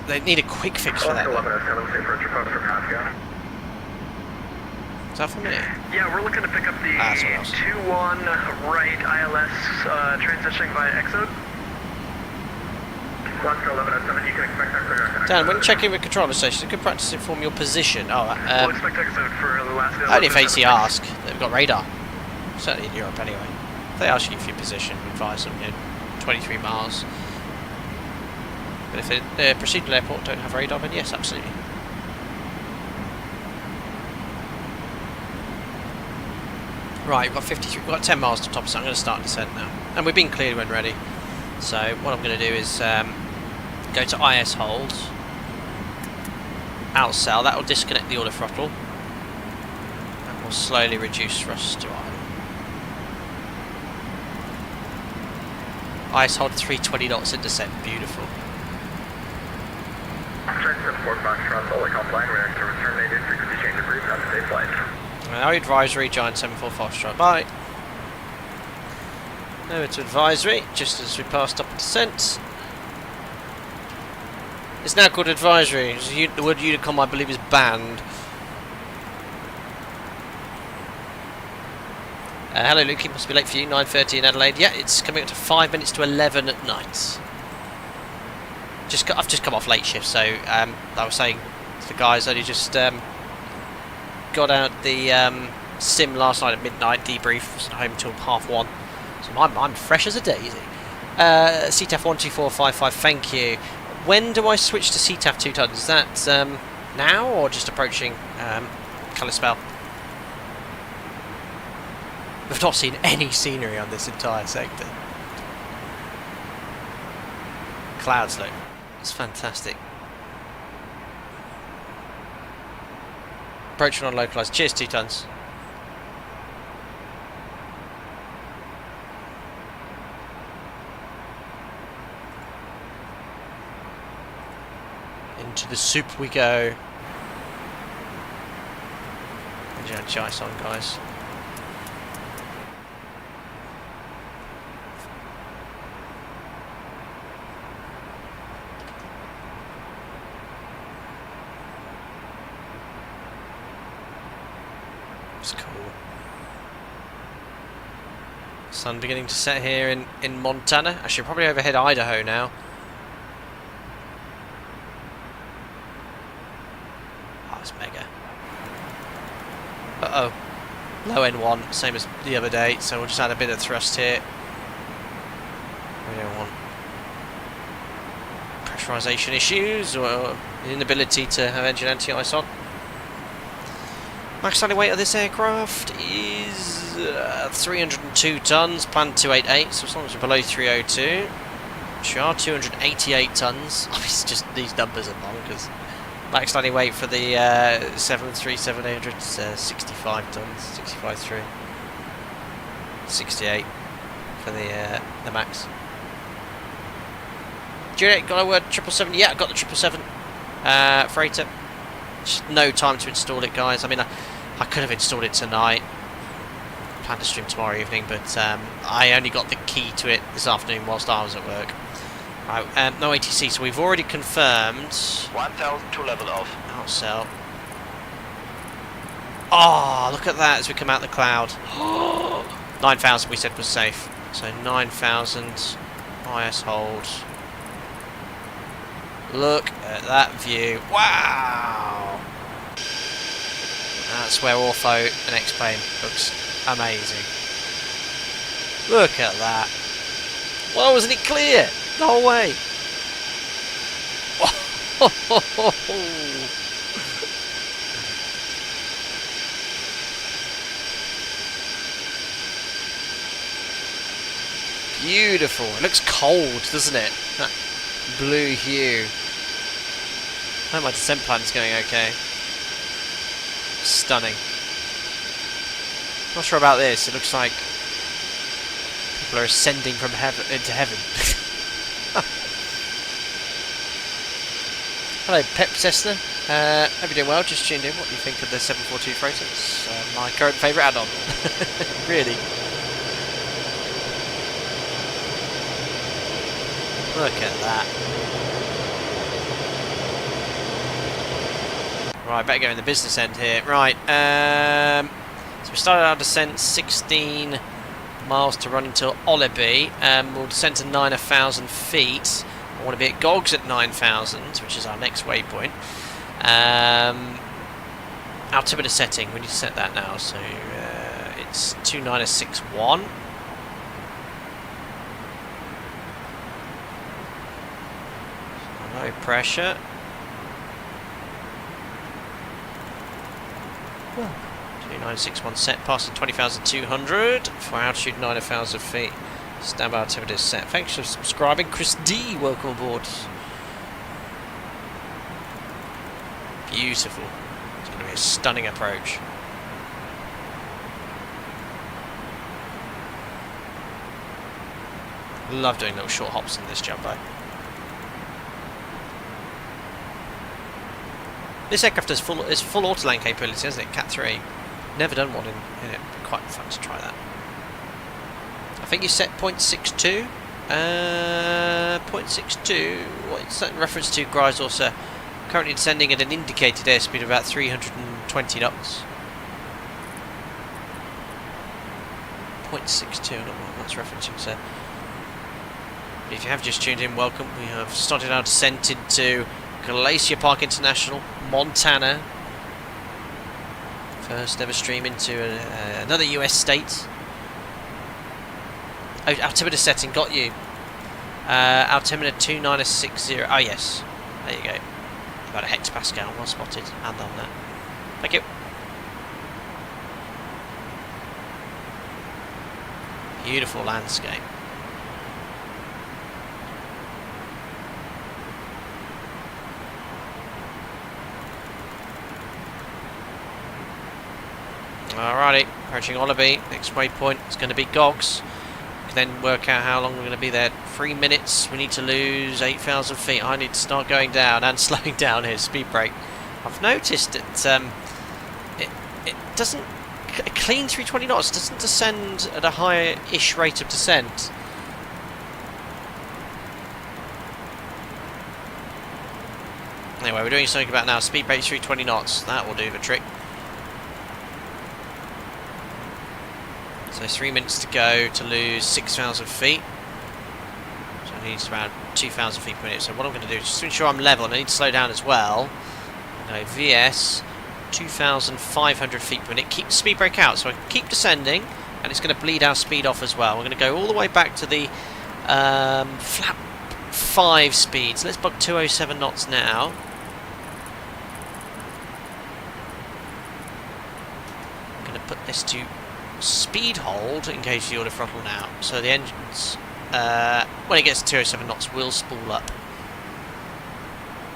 they need a quick fix for that. Though. Is that for me? Yeah, we're looking to pick up the someone else. 2-1 right ILS transitioning via Exode. Glasgow 1107, you can expect Exode. Dan, when checking with control stations, it's a good practice to inform your position. Oh, We'll expect Exode for the last... only if AC ask. They've got radar. Certainly in Europe anyway. If they ask you for your position, advise them, 23 miles. But if the procedural airport don't have radar, then yes, absolutely. Right, we've got 53. We've got 10 miles to top, so I'm going to start descent now. And we've been cleared when ready. So what I'm going to do is go to IS hold, outsell. That will disconnect the auto throttle, and we'll slowly reduce thrust to idle. IS hold 320 knots in descent. Beautiful. Now advisory, Giant 74 Foxtrot. Bye. Over to advisory, just as we passed up descent. It's now called advisory. The word Unicom, I believe, is banned. Hello, Luke. It must be late for you. 9:30 in Adelaide. Yeah, it's coming up to 5 minutes to 11 at night. I've just come off late shift, so I was saying to the guys, only just got out the sim last night at midnight. Debrief, wasn't home till 1:30. So I'm fresh as a daisy. CTAF 12455. Thank you. When do I switch to CTAF 2 tons? Is that now or just approaching Kalispell? We've not seen any scenery on this entire sector. Clouds though. It's fantastic. Approaching on localised. Cheers, 2 tons. Into the soup we go. Enjoy ice on, guys. It's cool. Sun beginning to set here in Montana. Actually, probably overhead Idaho now. Oh, it's mega. Uh-oh. Low N1, same as the other day, so we'll just add a bit of thrust here. We don't want pressurisation issues or inability to have engine anti-ice on. Max landing weight of this aircraft is 302 tons, planned 288, so as long as we're below 302. Which are 288 tons. Oh, it's just, these numbers are bonkers. Max landing weight for the 737-800 is 65 tons, 65.3. 68 for the max. Juliet, got a word 777? Yeah, I got the 777 freighter. Just no time to install it, guys. I mean, I could have installed it tonight. Planned to stream tomorrow evening, but I only got the key to it this afternoon whilst I was at work. Right, no ATC, so we've already confirmed 1000 to level off. Outsell. Oh, look at that as we come out the cloud. 9,000 we said was safe. So 9,000 IS hold. Look at that view. Wow! That's where Ortho and X-Plane looks amazing. Look at that. Why wasn't it clear the whole way? Beautiful. It looks cold, doesn't it? That blue hue. I hope my descent plan is going okay. Stunning. Not sure about this. It looks like people are ascending from heaven into heaven. Hello, Pep Cessna. Hope you're doing well. Just tuned in. What do you think of the 742 freighter? It's my current favourite add-on. Really. Look at that. Right, better go in the business end here. Right, so we started our descent 16 miles to run until Oliby. We'll descend to 9,000 feet. I want to be at Gogs at 9,000, which is our next waypoint. Altimeter setting, we need to set that now, so it's 2961. Low pressure. 2961 set, passing 20,200 for altitude 9,000 feet. Standby altimeter is set. Thanks for subscribing, Chris D. Welcome aboard. Beautiful. It's going to be a stunning approach. Love doing little short hops in this jumbo. This aircraft has full autoland capability, hasn't it? Cat 3. Never done one in it. Quite fun to try that. I think you set 0.62. 0.62. What's that in reference to, Grise also? Currently descending at an indicated airspeed of about 320 knots. 0.62. I don't know what that's referencing, so. If you have just tuned in, welcome. We have started our descent into Glacier Park International, Montana. First ever stream into another US state. Oh, altimeter setting, got you. Altimeter 2960. Oh yes, there you go. About a hectopascal, well spotted. And on that. Thank you. Beautiful landscape. Alrighty, approaching Oliby. Next waypoint is going to be Gogs. We can then work out how long we're going to be there. 3 minutes. We need to lose 8,000 feet. I need to start going down and slowing down here. Speed brake. I've noticed that it doesn't. A clean 320 knots doesn't descend at a higher-ish rate of descent. Anyway, we're doing something about now. Speed brake 320 knots. That will do the trick. So 3 minutes to go to lose 6,000 feet. So I need around 2,000 feet per minute. So what I'm going to do is just to ensure I'm level, and I need to slow down as well. No, VS 2,500 feet per minute. Keep the speed brake out, so I can keep descending, and it's going to bleed our speed off as well. We're going to go all the way back to the flap 5 speed. So let's bug 207 knots now. I'm going to put this to speed hold, engage the auto throttle now. So the engines, when it gets to 207 knots, will spool up.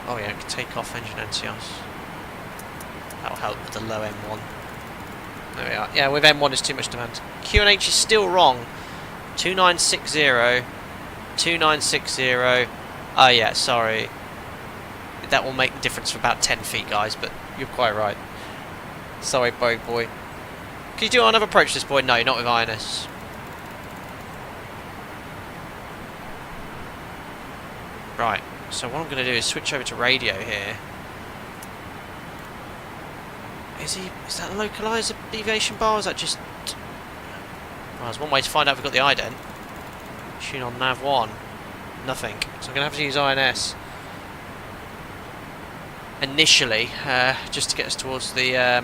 Oh yeah, I can take off engine NCOs. That'll help with the low M1. There we are. Yeah, with M1 is too much demand. QNH is still wrong. 2960. 2960. Oh yeah, sorry. That will make the difference for about 10 feet, guys, but you're quite right. Sorry, Boeing boy. Can you do another approach this boy? No, not with INS. Right, so what I'm going to do is switch over to radio here. Is that a localizer deviation bar, or is that just... Well, there's one way to find out if we've got the ident. Tune on nav 1. Nothing. So I'm going to have to use INS. Initially, just to get us towards the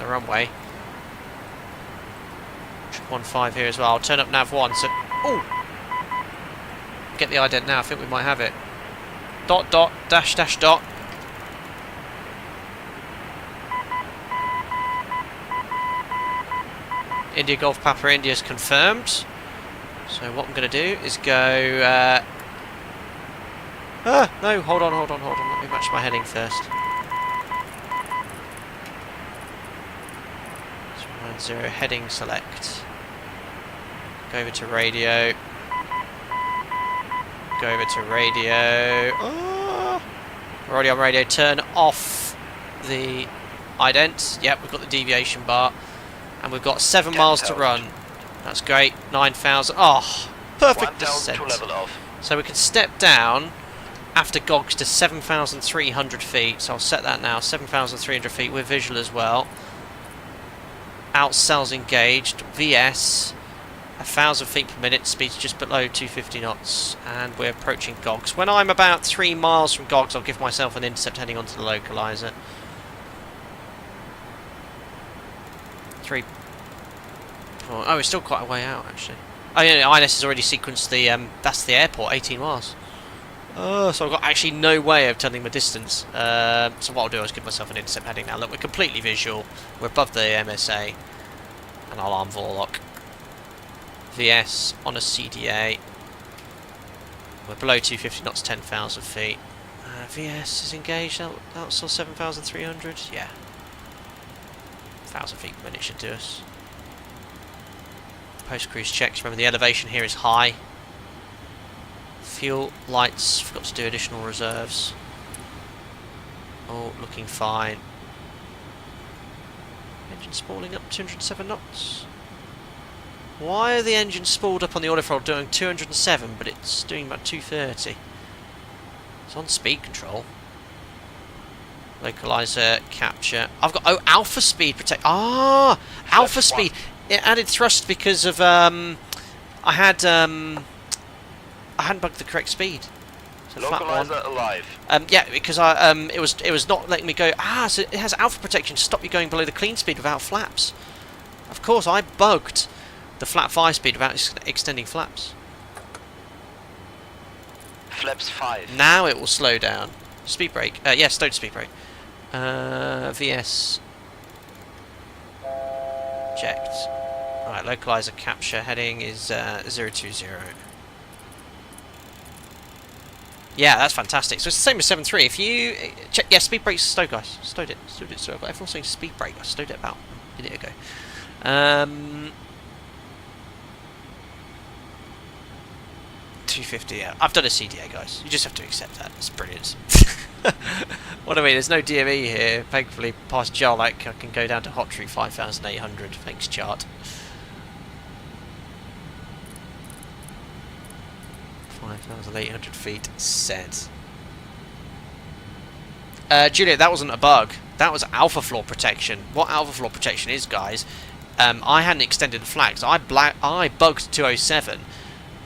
runway. 1.5 here as well. I'll turn up nav 1. So, oh, get the ident now. I think we might have it. Dot dot dash dash dot. India Golf Papa India is confirmed. So what I'm going to do is go. No, hold on. Let me match my heading first. 0 heading select. Go over to radio. Go over to radio. Oh! We're already on radio. Turn off the ident. Yep, we've got the deviation bar. And we've got 7 miles to 10,000. run. That's great. 9,000. Oh, perfect 1,000 descent. to level off. So we can step down after Gogs to 7,300 feet. So I'll set that now. 7,300 feet. We're visual as well. Outcells engaged. VS. 1,000 feet per minute. Speed's just below 250 knots. And we're approaching Gogs. When I'm about 3 miles from Gogs, I'll give myself an intercept heading onto the localizer. 3. Oh, it's still quite a way out, actually. Oh, yeah, INS has already sequenced the, that's the airport, 18 miles. Oh, so I've got actually no way of telling the distance. So what I'll do is give myself an intercept heading now. Look, we're completely visual. We're above the MSA. And I'll arm Vorlock. VS on a CDA. We're below 250 knots, 10,000 feet. VS is engaged. That was still 7,300. Yeah. 1,000 feet per minute should do us. Post-cruise checks. Remember the elevation here is high. Fuel, lights, forgot to do additional reserves. Oh, looking fine. Engine spooling up 207 knots. Why are the engines spooled up on the autothrottle doing 207 but it's doing about 230? It's on speed control. Localizer, capture. I've got, oh, alpha speed protect. Ah, alpha speed. It added thrust because of I hadn't bugged the correct speed. So flat one. Localizer alive. Yeah, because it was not letting me go. Ah, so it has alpha protection to stop you going below the clean speed without flaps. Of course, I bugged the flap 5 speed without extending flaps. Flaps 5. Now it will slow down. Speed brake. Yes, don't speed brake. VS checked. Alright, localizer capture heading is 020. Yeah, that's fantastic. So it's the same as 7.3. If you check, yeah, speed brake's stowed, guys. Stowed it. Everyone's saying speed brake. I stowed it about a minute ago. 250. Yeah, I've done a CDA, guys. You just have to accept that. It's brilliant. What I mean, there's no DME here. Thankfully, past Jarlac, I can go down to Hot Tree 5,800. Thanks, chart. 5,800 feet set. Juliet, that wasn't a bug. That was alpha floor protection. What alpha floor protection is, guys, I hadn't extended the flags. I bugged 207,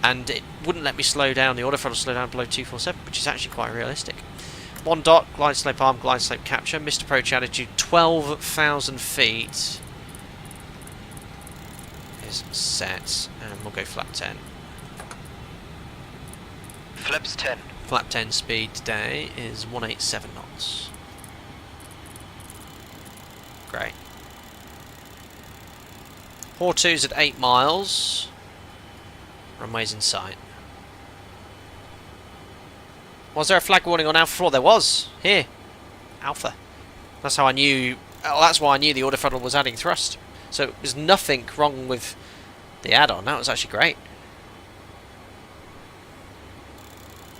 and it wouldn't let me slow down. The autothrottle slow down below 247, which is actually quite realistic. 1 dot, glide slope arm, glide slope capture, missed approach altitude 12,000 feet is set, and we'll go flap 10. Flaps 10. Flap 10 speed today is 187 knots. Great. Hortu's at 8 miles. Runway's in sight. Was there a flag warning on Alpha floor? There was. Here. Alpha. That's how I knew. Oh, that's why I knew the autothrottle was adding thrust. So there's nothing wrong with the add-on. That was actually great.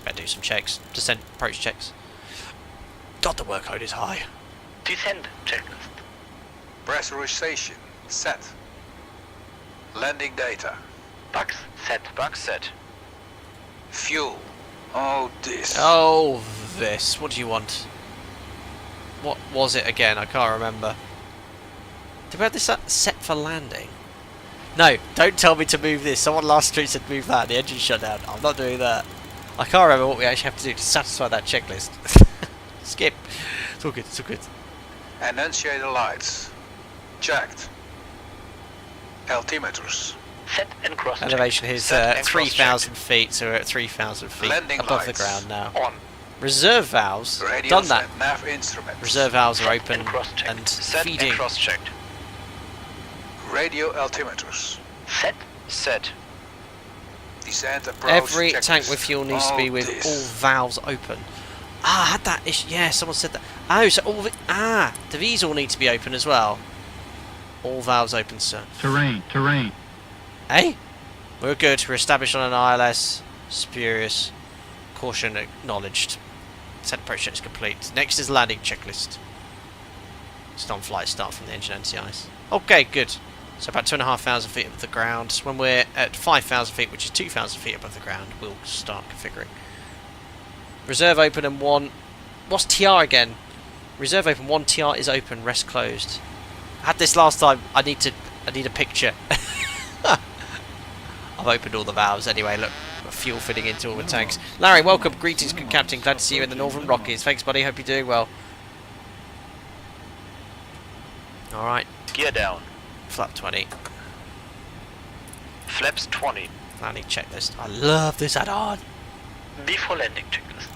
Better do some checks. Descent approach checks. God, the workload is high. Descent checklist. Pressurization set. Landing data. Bugs set. Bugs set. Fuel. Oh, this. Oh, this. What do you want? What was it again? I can't remember. Did we have this set for landing? No, don't tell me to move this. Someone last street said move that. The engine shut down. I'm not doing that. I can't remember what we actually have to do to satisfy that checklist. Skip. It's all good. It's all good. Enunciator lights. Checked. Altimeters. Set and cross check. Elevation is Set and 3,000 feet, so we're at 3,000 feet Landing above lights. the ground now. On. Reserve valves. Radios Done that. and nav instruments. Reserve valves are Set open and cross-checked. and Set feeding. and cross checked. Radio altimeters. Set. Set. Descent approach Every checklist. tank with fuel needs to be with this. all valves open. Ah, I had that issue. Yeah, someone said that. Oh, so all the these all need to be open as well. All valves open, sir. Terrain. Hey, we're good. We're established on an ILS. Spurious. Caution acknowledged. Set approach check is complete. Next is landing checklist. Just on flight start from the engine anti-ice. Okay, good. So about 2,500 feet above the ground. When we're at 5,000 feet, which is 2,000 feet above the ground, we'll start configuring. Reserve open and 1... What's TR again? Reserve open, 1 TR is open, rest closed. I had this last time. I need a picture. I've opened all the valves anyway, look. Got fuel fitting into all the tanks. Larry, welcome. Greetings, good captain. Glad to see you in the Northern Rockies. Thanks, buddy. Hope you're doing well. Alright. Gear down. Flap 20. Flaps 20. Landing checklist. I love this add-on. Before landing checklist.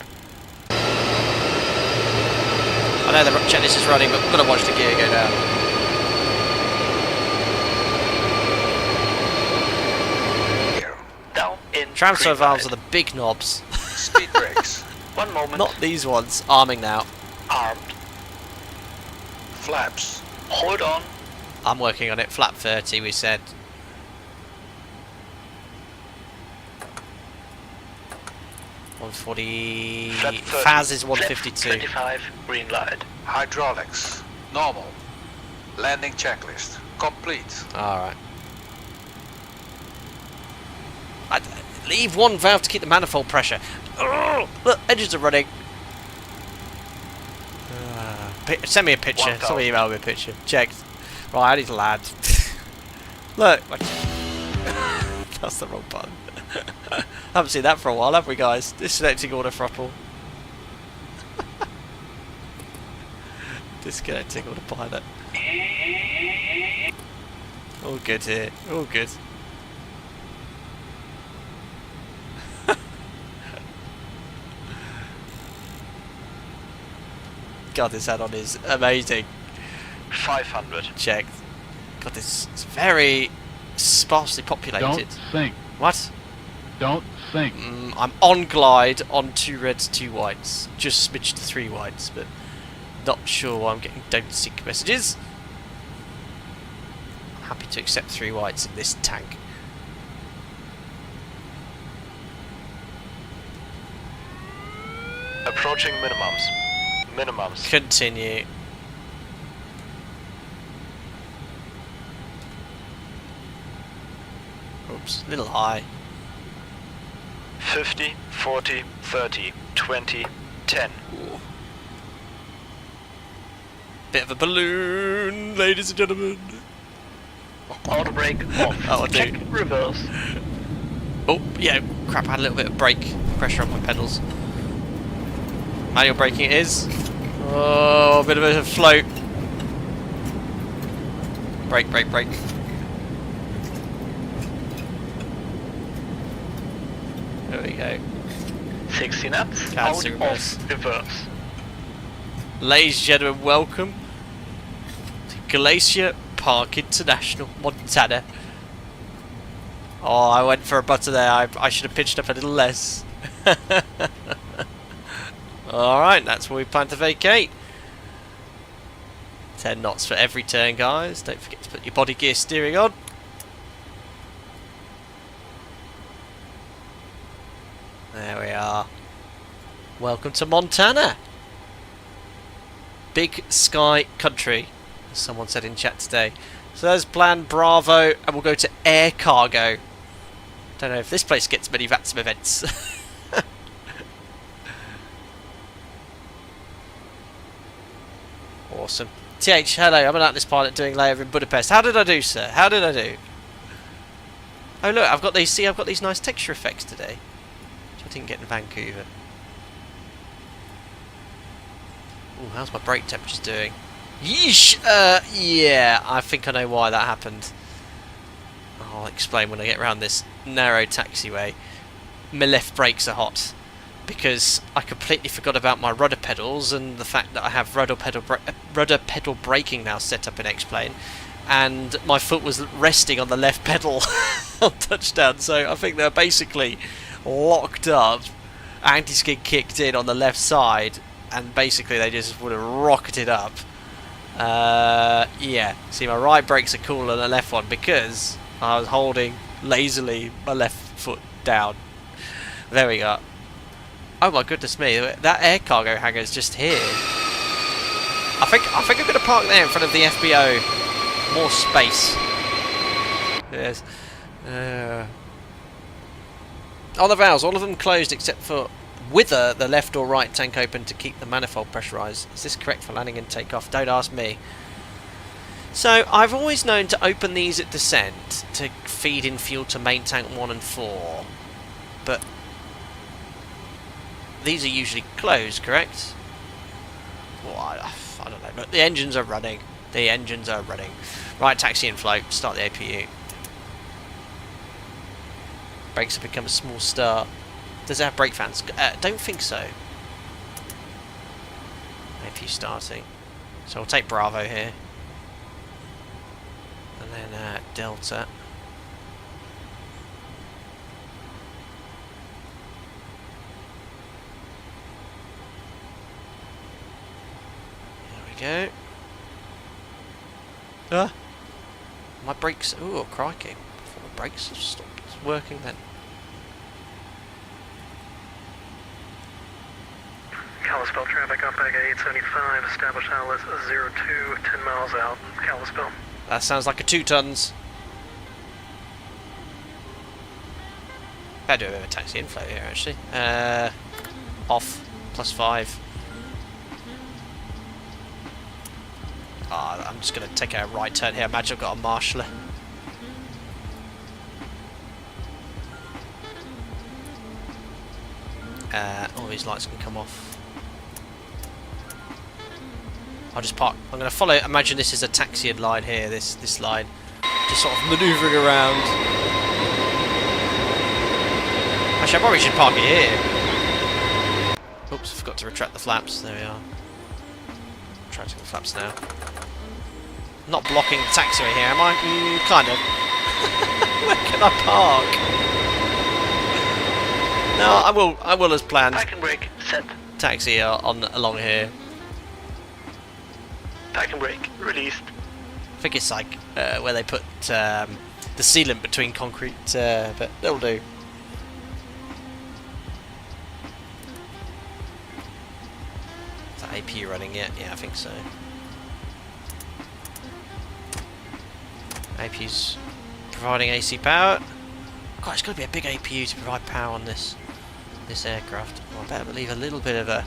I know the checklist is running, but we've got to watch the gear go down. Down in Transfer green valves are light. the big knobs. Speed brakes. One moment. Not these ones. Arming now. Armed. Flaps. Hold on. I'm working on it. Flap 30, we said. Flap 140. 30. Faz is Flap 152. 25. Green light. Hydraulics. Normal. Landing checklist. Complete. Alright. Leave one valve to keep the manifold pressure. Ugh, look, engines are running. Send me a picture. 1,000. Somebody email me a picture. Checked. Right, I need to land. Look. That's the wrong button. Haven't seen that for a while, have we, guys? Disconnecting auto throttle. Disconnecting autopilot. All good here. All good. God, this add-on is amazing. 500. Checked. God, this is very sparsely populated. Don't think. What? Don't think. I'm on glide on 2 reds, 2 whites. Just smidged to 3 whites, but not sure why I'm getting don't sink messages. I'm happy to accept 3 whites in this tank. Approaching minimums. Minimums. Continue. Oops, a little high. 50, 40, 30, 20, 10. Ooh. Bit of a balloon, ladies and gentlemen. Auto brake off. That'll do. Check reverse. Oh, yeah, crap, I had a little bit of brake pressure on my pedals. Manual braking it is. Oh, a bit of a float. Brake, brake, brake. There we go. 60 knots. Cancel Out reverse. of reverse. Ladies and gentlemen, welcome to Glacier Park International, Montana. Oh, I went for a butter there. I should have pitched up a little less. Alright, that's where we plan to vacate. 10 knots for every turn, guys. Don't forget to put your body gear steering on. There we are. Welcome to Montana. Big Sky Country, as someone said in chat today. So there's plan Bravo, and we'll go to air cargo. Don't know if this place gets many VATSIM events. Awesome. TH, hello, I'm an Atlas pilot doing layover in Budapest. How did I do, sir? How did I do? Oh look, I've got these. See, I've got these nice texture effects today, which I didn't get in Vancouver. Ooh, how's my brake temperatures doing? Yeesh! Yeah, I think I know why that happened. I'll explain when I get around this narrow taxiway. My left brakes are hot because I completely forgot about my rudder pedals and the fact that I have rudder pedal braking now set up in X-Plane, and my foot was resting on the left pedal on touchdown, so I think they're basically locked up. Anti-skid kicked in on the left side, and basically they just would have rocketed up. Yeah, see, my right brakes are cooler than the left one because I was holding lazily my left foot down. There we go. Oh my goodness me, that air cargo hangar is just here. I think I'm going to park there in front of the FBO. More space. Yes. On the valves, all of them closed except for whether the left or right tank open to keep the manifold pressurised. Is this correct for landing and takeoff? Don't ask me. So I've always known to open these at descent to feed in fuel to main tank 1 and 4, but these are usually closed, correct? Well, I don't know, but the engines are running. The engines are running. Right, taxi and float. Start the APU. Brakes have become a small start. Does it have brake fans? Don't think so. APU starting. So we'll take Bravo here. And then Delta. There we go. My brakes. Ooh, crikey. I thought my brakes have stopped working then. Kalispell traffic on Pega 875, established outlet 02, 10 miles out, Kalispell. That sounds like a 2 tons. Better do a bit of a taxi inflow here actually. Off, +5. I'm just going to take a right turn here. Imagine I've got a marshaller. All these lights can come off. I'll just park. I'm going to follow. Imagine this is a taxied line here. This line, just sort of manoeuvring around. Actually, I probably should park it here. Oops, I forgot to retract the flaps. There we are. Retracting the flaps now. Not blocking the taxiway here, am I? Kind of. Where can I park? No, I will as planned. Park and brake, set. Taxi on along here. Park and brake, released. I think it's like where they put the sealant between concrete, but they'll do. Is that AP running yet? Yeah, I think so. APU's providing AC power. God, it's got to be a big APU to provide power on this aircraft. Well, I better leave a little bit of a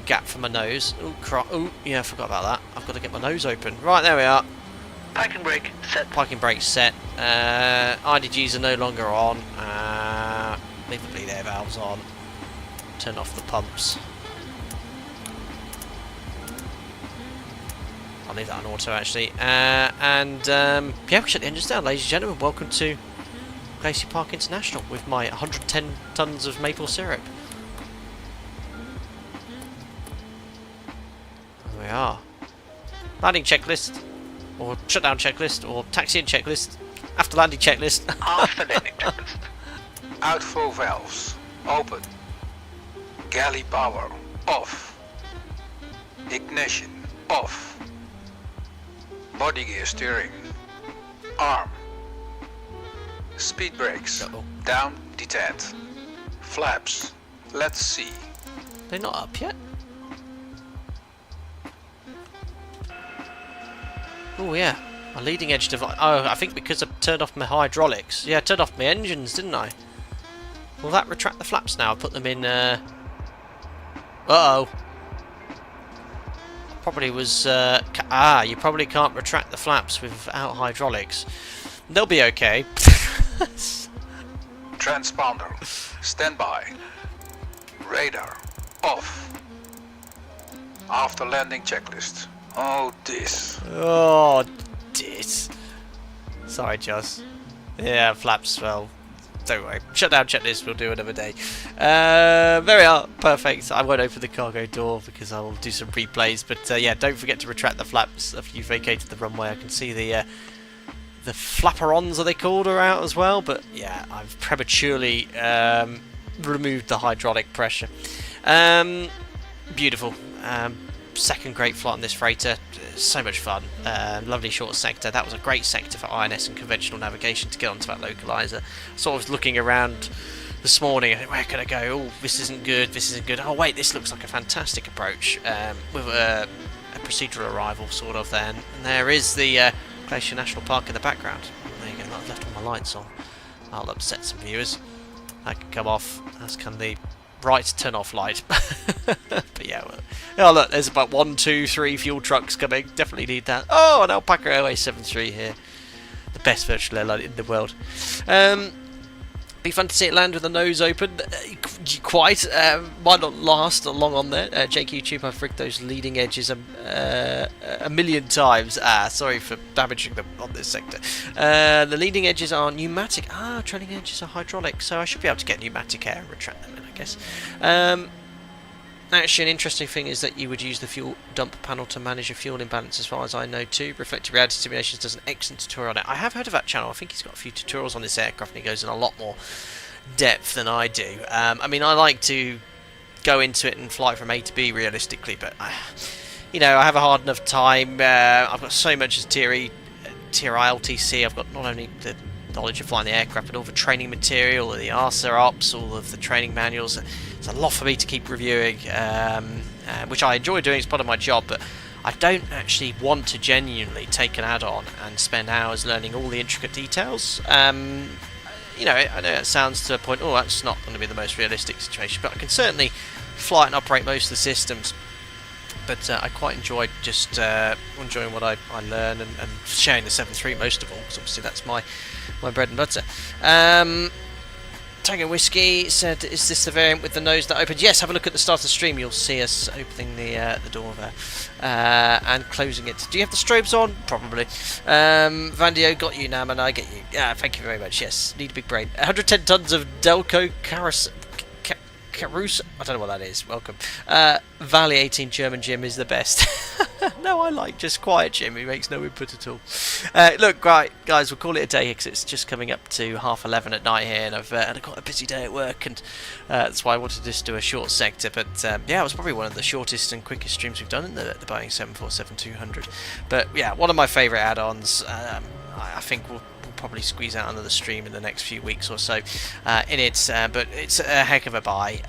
gap for my nose. Oh, yeah, I forgot about that. I've got to get my nose open. Right, there we are. Parking brake, set. Parking brake set. IDGs are no longer on. Leave the bleed air valves on. Turn off the pumps. I'll leave that on auto actually. Yeah, we shut the engines down, ladies and gentlemen. Welcome to Glacier Park International with my 110 tons of maple syrup. There we are. Landing checklist, or shutdown checklist, or taxiing checklist. After landing checklist. After landing checklist. Outflow valves open. Galley power off. Ignition off. Body gear steering. Arm. Speed brakes. Down detent. Flaps. Let's see. They're not up yet? Oh yeah. My leading edge device. Oh, I think because I turned off my hydraulics. Yeah, I turned off my engines, didn't I? Will that retract the flaps now? Put them in, uh-oh. Probably was, you probably can't retract the flaps without hydraulics. They'll be okay. Transponder. Standby. Radar. Off. After landing checklist. Oh, this. Oh, this. Sorry, Joss. Yeah, flaps, well, don't worry. Shutdown checklist, we'll do another day. There we are. Perfect. I won't open the cargo door because I will do some replays. But yeah, don't forget to retract the flaps after you've vacated the runway. I can see the flapperons, are they called, are out as well. But yeah, I've prematurely removed the hydraulic pressure. Beautiful. Second great flight on this freighter. So much fun. Lovely short sector. That was a great sector for INS and conventional navigation to get onto that localizer. Sort of looking around this morning. I think, where could I go? Oh, this isn't good. This isn't good. Oh wait, this looks like a fantastic approach with a procedural arrival sort of. Then and there is the Glacier National Park in the background. There you go. I've left all my lights on. I'll upset some viewers. That can come off. That's kind of the right turn off light. But yeah, well, oh look, there's about 1, 2, 3 fuel trucks coming. Definitely need that. Oh, an Alpaca Airways 73 here. The best virtual airline in the world. Be fun to see it land with the nose open. Quite. Might not last long on there. Jake YouTube, I've rigged those leading edges a million times. Sorry for damaging them on this sector. The leading edges are pneumatic. Trailing edges are hydraulic. So I should be able to get pneumatic air and retract them in, I guess. Actually, an interesting thing is that you would use the fuel dump panel to manage a fuel imbalance, as far as I know too. Reflective Reality Simulations does an excellent tutorial on it. I have heard of that channel. I think he's got a few tutorials on this aircraft and he goes in a lot more depth than I do. I mean, I like to go into it and fly from A to B realistically, but you know, I have a hard enough time. I've got so much as Tier I LTC. I've got not only the knowledge of flying the aircraft, but all the training material, the ARSA ops, all of the training manuals. It's a lot for me to keep reviewing, which I enjoy doing. It's part of my job, but I don't actually want to genuinely take an add-on and spend hours learning all the intricate details. You know, I know it sounds to a point, oh, that's not going to be the most realistic situation, but I can certainly fly and operate most of the systems. But I quite enjoyed just enjoying what I learn and sharing the 7.3 most of all, because obviously that's my bread and butter. Tango Whiskey said, is this the variant with the nose that opens? Yes, have a look at the start of the stream. You'll see us opening the door there and closing it. Do you have the strobes on? Probably. Vandio, got you, Nam, and I get you. Yeah, thank you very much. Yes, need a big brain. 110 tons of Delco Carousel. I don't know what that is. Welcome. Valley 18 German Jim is the best. No, I like just quiet Jim. He makes no input at all. Look, right, guys, we'll call it a day because it's just coming up to 11:30 at night here, and I've had quite a busy day at work, and that's why I wanted to just do a short sector. But yeah, it was probably one of the shortest and quickest streams we've done in the Boeing 747-200. But yeah, one of my favourite add-ons. I think we'll probably squeeze out another stream in the next few weeks or so in it, but it's a heck of a buy.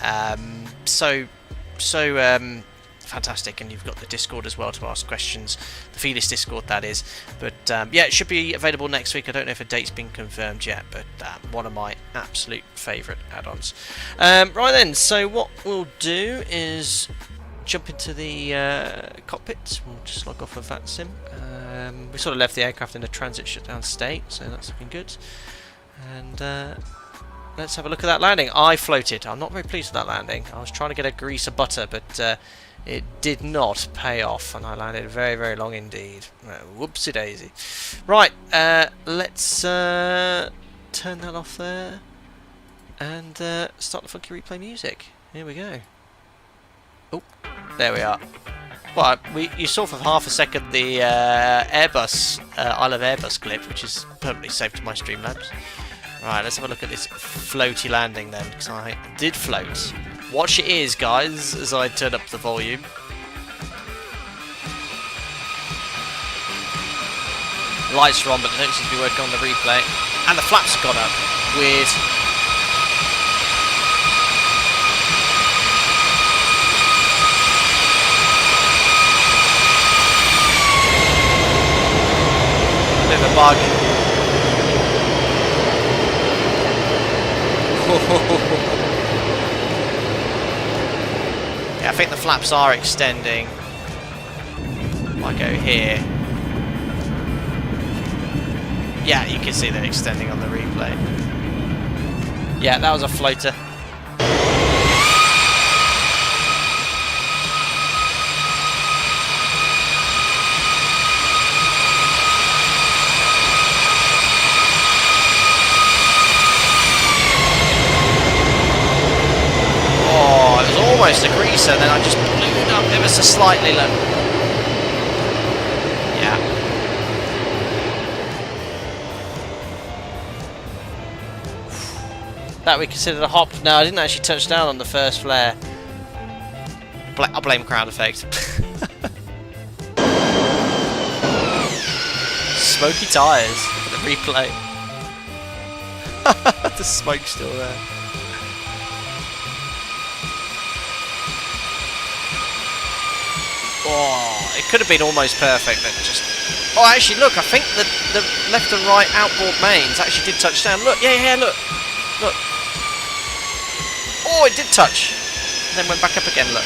So fantastic, and you've got the Discord as well to ask questions, the Felis Discord that is. But yeah, it should be available next week. I don't know if a date's been confirmed yet, but one of my absolute favourite add-ons. Right then, so what we'll do is jump into the cockpit. We'll just log off of VATSIM. We sort of left the aircraft in a transit shutdown state, so that's looking good. And let's have a look at that landing. I floated. I'm not very pleased with that landing. I was trying to get a grease of butter, but it did not pay off, and I landed very, very long indeed. Whoopsie daisy. Right, let's turn that off there and start the funky replay music. Here we go. Oh, there we are. Well, you saw for half a second the Airbus, Isle of Airbus clip, which is permanently saved to my Streamlabs. Right, let's have a look at this floaty landing then, because I did float. Watch your ears, guys, as I turn up the volume. The lights are on, but they don't seem to be working on the replay. And the flaps have gone up. Weird. Bit of a bug. Yeah, I think the flaps are extending. Might go here. Yeah, you can see they're extending on the replay. Yeah, that was a floater. Almost a greaser, then I just ballooned up ever so slightly. Look. Yeah. That we considered a hop. No, I didn't actually touch down on the first flare. I'll blame crowd effect. Smoky tyres for the replay. The smoke's still there. Oh, it could have been almost perfect, but just... Oh, actually, look, I think the left and right outboard mains actually did touch down. Look, yeah, look. Look. Oh, it did touch. And then went back up again, look.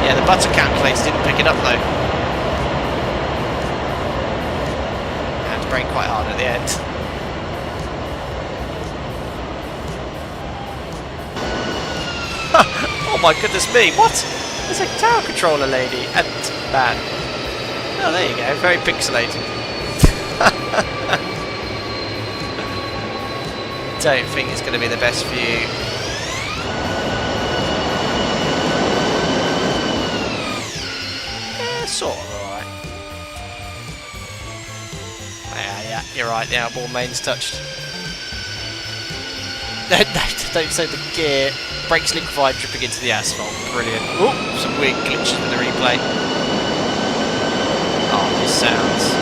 Yeah, the butter calculator didn't pick it up, though. I had to brake quite hard at the end. Oh my goodness me, what? There's a tower controller lady and man. Oh, there you go, very pixelated. Don't think it's going to be the best view. Yeah, sort of alright. Yeah, you're right, the outboard main's touched. No, don't say the gear. Brakes liquefied, dripping into the asphalt. Brilliant. Ooh, some weird glitches with the replay. Oh, this sounds.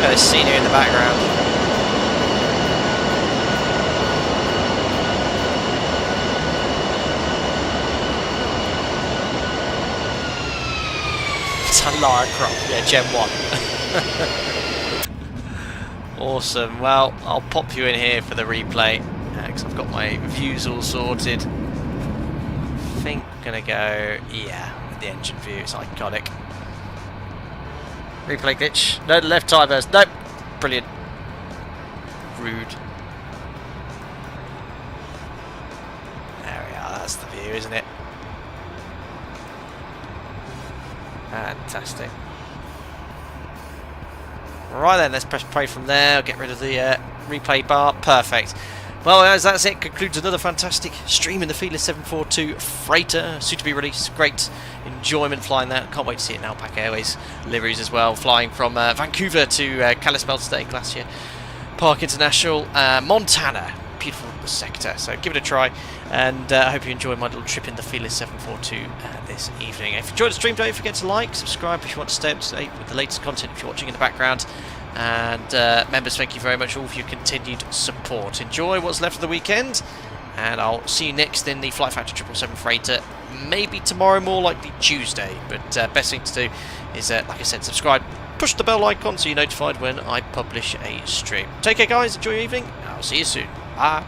There's scenery in the background. It's a Lara Croft, yeah, Gen 1. Awesome. Well, I'll pop you in here for the replay because I've got my views all sorted. I think I'm gonna go, yeah, with the engine view. It's iconic. Replay glitch. No, the left tire burst. Nope. Brilliant. Rude. There we are. That's the view, isn't it? Fantastic. Right then, let's press play from there. I'll get rid of the replay bar. Perfect. Well, as that's it, concludes another fantastic stream in the Felis 742 freighter, soon to be released. Great enjoyment flying that. Can't wait to see it in Alpaca Airways liveries as well. Flying from Vancouver to Kalispell today, Glacier Park International, Montana. Beautiful sector, so give it a try. And I hope you enjoyed my little trip in the Felis 742 this evening. If you enjoyed the stream, don't forget to like, subscribe if you want to stay up to date with the latest content if you're watching in the background. And members, thank you very much all for your continued support. Enjoy what's left of the weekend, and I'll see you next in the Flight Factor 777 freighter. Maybe tomorrow, more likely Tuesday. But best thing to do is, like I said, subscribe, push the bell icon so you're notified when I publish a stream. Take care, guys. Enjoy your evening. I'll see you soon. Bye.